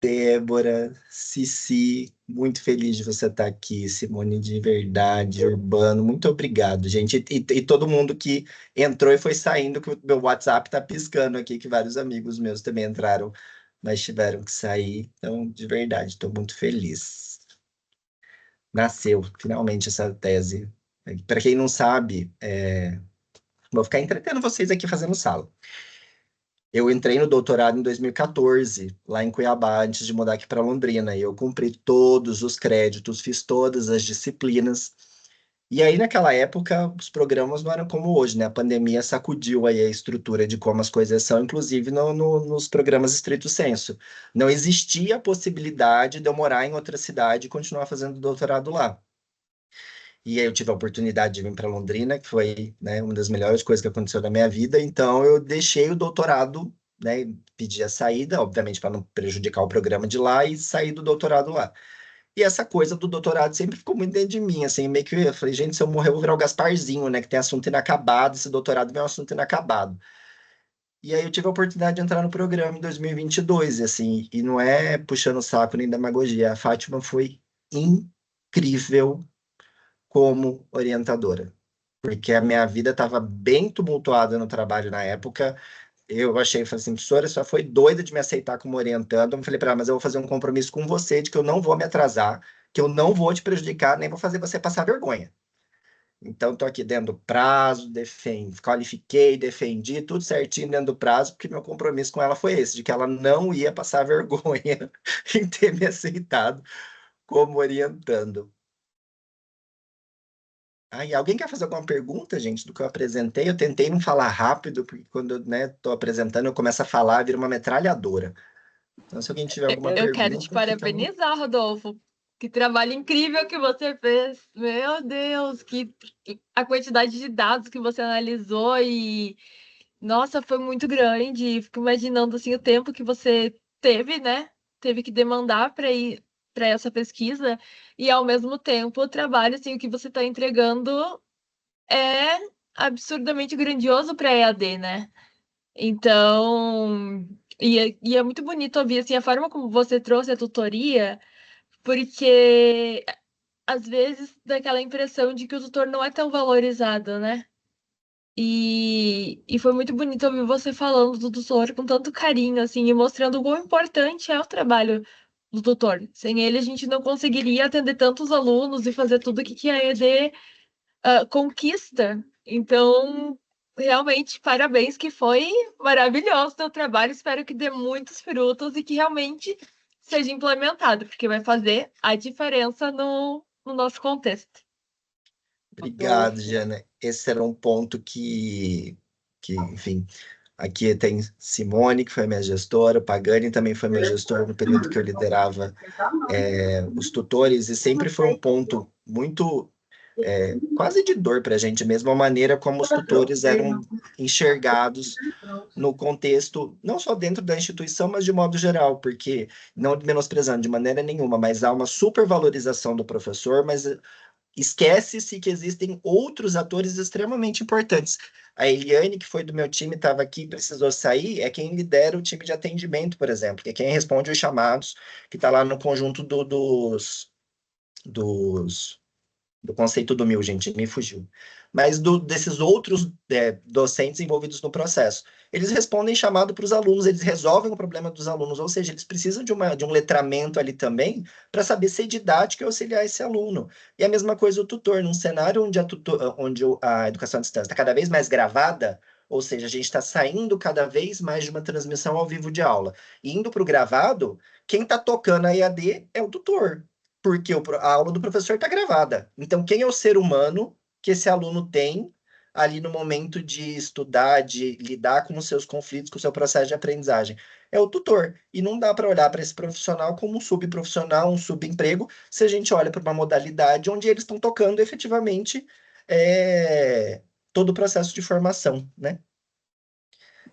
Débora, Cici, muito feliz de você estar aqui. Simone, de verdade, Urbano, muito obrigado, gente. E todo mundo que entrou e foi saindo, que o meu WhatsApp tá piscando aqui, que vários amigos meus também entraram, mas tiveram que sair. Então, de verdade, estou muito feliz. Nasceu, finalmente, essa tese. Para quem não sabe, vou ficar entretendo vocês aqui fazendo sala. Eu entrei no doutorado em 2014, lá em Cuiabá, antes de mudar aqui para Londrina. E eu cumpri todos os créditos, fiz todas as disciplinas. E aí, naquela época, os programas não eram como hoje, né? A pandemia sacudiu aí a estrutura de como as coisas são, inclusive nos programas estrito sensu. Não existia a possibilidade de eu morar em outra cidade e continuar fazendo doutorado lá. E aí eu tive a oportunidade de vir para Londrina, que foi, né, uma das melhores coisas que aconteceu na minha vida. Então eu deixei o doutorado, né, pedi a saída, obviamente para não prejudicar o programa de lá, e saí do doutorado lá. E essa coisa do doutorado sempre ficou muito dentro de mim, assim, meio que eu falei, gente, se eu morrer eu vou virar o Gasparzinho, né, que tem assunto inacabado, esse doutorado é um assunto inacabado. E aí eu tive a oportunidade de entrar no programa em 2022, e assim, e não é puxando o saco nem demagogia, a Fátima foi incrível como orientadora, porque a minha vida estava bem tumultuada no trabalho na época. Eu achei, falei assim, professora, só foi doida de me aceitar como orientando. Eu falei para ela, mas eu vou fazer um compromisso com você de que eu não vou me atrasar, que eu não vou te prejudicar, nem vou fazer você passar vergonha. Então, estou aqui dentro do prazo, qualifiquei, defendi, tudo certinho dentro do prazo, porque meu compromisso com ela foi esse, de que ela não ia passar vergonha em ter me aceitado como orientando. Aí, alguém quer fazer alguma pergunta, gente, do que eu apresentei? Eu tentei não falar rápido, porque quando eu, né, tô apresentando, eu começo a falar, vira uma metralhadora. Então, se alguém tiver alguma Eu quero te pergunta, fica à vontade. parabenizar, Rodolfo. Que trabalho incrível que você fez. Meu Deus, a quantidade de dados que você analisou e nossa, foi muito grande. Fico imaginando assim o tempo que você teve, né? Teve que demandar para ir para essa pesquisa e ao mesmo tempo o trabalho assim o que você está entregando é absurdamente grandioso para a EAD, né? Então, e é muito bonito ouvir assim, a forma como você trouxe a tutoria, porque às vezes dá aquela impressão de que o tutor não é tão valorizado, né? E foi muito bonito ouvir você falando do tutor com tanto carinho, assim, e mostrando o quão importante é o trabalho do tutor. Sem ele, a gente não conseguiria atender tantos alunos e fazer tudo que a ED conquista. Então, realmente, parabéns, que foi maravilhoso o teu trabalho. Espero que dê muitos frutos e que realmente seja implementado, porque vai fazer a diferença no nosso contexto. Obrigado, Jana. Esse era um ponto enfim, aqui tem Simone, que foi minha gestora, o Pagani também foi meu gestor no período que eu liderava os tutores, e sempre foi um ponto muito quase de dor para a gente mesmo, a maneira como os tutores eram enxergados no contexto, não só dentro da instituição, mas de modo geral, porque, não menosprezando de maneira nenhuma, mas há uma supervalorização do professor, mas esquece-se que existem outros atores extremamente importantes. A Eliane, que foi do meu time, estava aqui, precisou sair, é quem lidera o time de atendimento, por exemplo, que é quem responde os chamados, que está lá no conjunto dos do conceito do mil, gente, me fugiu. Mas desses outros docentes envolvidos no processo. Eles respondem chamado para os alunos, eles resolvem o problema dos alunos, ou seja, eles precisam de um letramento ali também para saber ser didático e auxiliar esse aluno. E a mesma coisa o tutor, num cenário onde a educação à distância está cada vez mais gravada, ou seja, a gente está saindo cada vez mais de uma transmissão ao vivo de aula. E indo para o gravado, quem está tocando a EAD é o tutor, porque a aula do professor está gravada. Então, quem é o ser humano que esse aluno tem ali no momento de estudar, de lidar com os seus conflitos, com o seu processo de aprendizagem? É o tutor. E não dá para olhar para esse profissional como um subprofissional, um subemprego, se a gente olha para uma modalidade onde eles estão tocando efetivamente todo o processo de formação, né?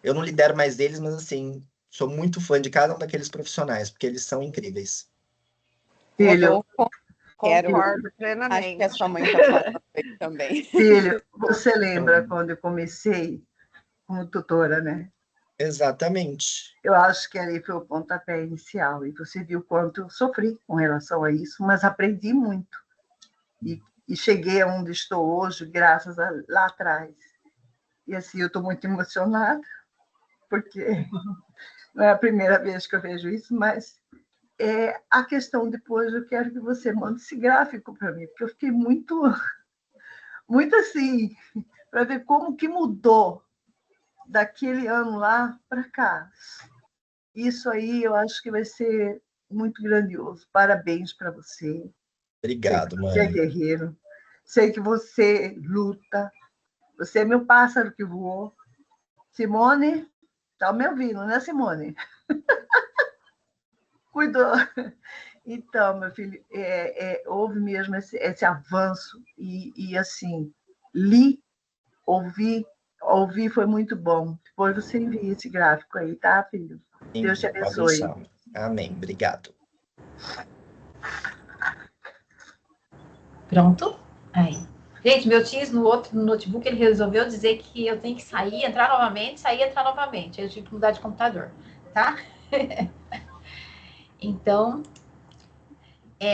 Eu não lidero mais eles, mas assim, sou muito fã de cada um daqueles profissionais, porque eles são incríveis. Filho, Concordo acho plenamente. que a sua mãe está falando aí também. Filho, você lembra quando eu comecei como tutora, né? Exatamente. Eu acho que ali foi o pontapé inicial, e você viu quanto eu sofri com relação a isso, mas aprendi muito. E cheguei aonde estou hoje, graças a lá atrás. E assim, eu estou muito emocionada, porque não é a primeira vez que eu vejo isso, mas a questão depois, eu quero que você mande esse gráfico para mim, porque eu fiquei muito, muito assim, para ver como que mudou daquele ano lá para cá. Isso aí eu acho que vai ser muito grandioso. Parabéns para você. Obrigado, Sei que você é mãe. guerreiro. Sei que você luta. Você é meu pássaro que voou. Simone, está me ouvindo, né, Simone? Cuidou. Então, meu filho, houve mesmo esse avanço. E assim, ouvir foi muito bom. Depois você envia esse gráfico aí, tá, filho? Deus te Pode abençoe. deixar. Amém. Obrigado. Pronto? Aí. Gente, meu Teams no outro notebook, ele resolveu dizer que eu tenho que sair, entrar novamente, sair, entrar novamente. Eu tive que mudar de computador, tá? Então,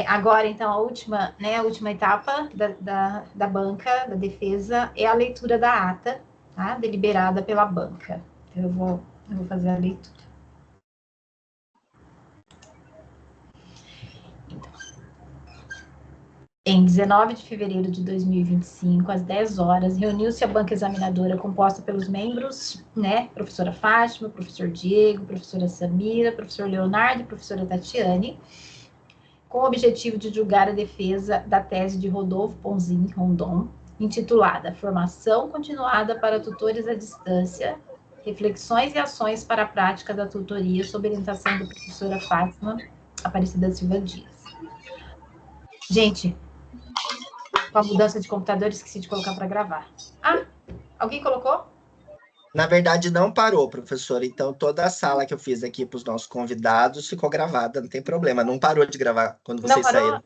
agora, então, a última etapa da banca, da defesa, é a leitura da ata, tá? Deliberada pela banca. Então, eu vou fazer a leitura. Em 19 de fevereiro de 2025, às 10 horas, reuniu-se a banca examinadora composta pelos membros, né, professora Fátima, professor Diego, professora Samira, professor Leonardo e professora Tatiane, com o objetivo de julgar a defesa da tese de Rodolfo Ponzin Rondon, intitulada Formação Continuada para Tutores à Distância, Reflexões e Ações para a Prática da Tutoria, sob orientação da professora Fátima Aparecida Silva Dias. Gente, com a mudança de computador, esqueci de colocar para gravar. Ah, alguém colocou? Na verdade, não parou, professora. Então, toda a sala que eu fiz aqui para os nossos convidados ficou gravada, não tem problema. Não parou de gravar quando vocês saíram.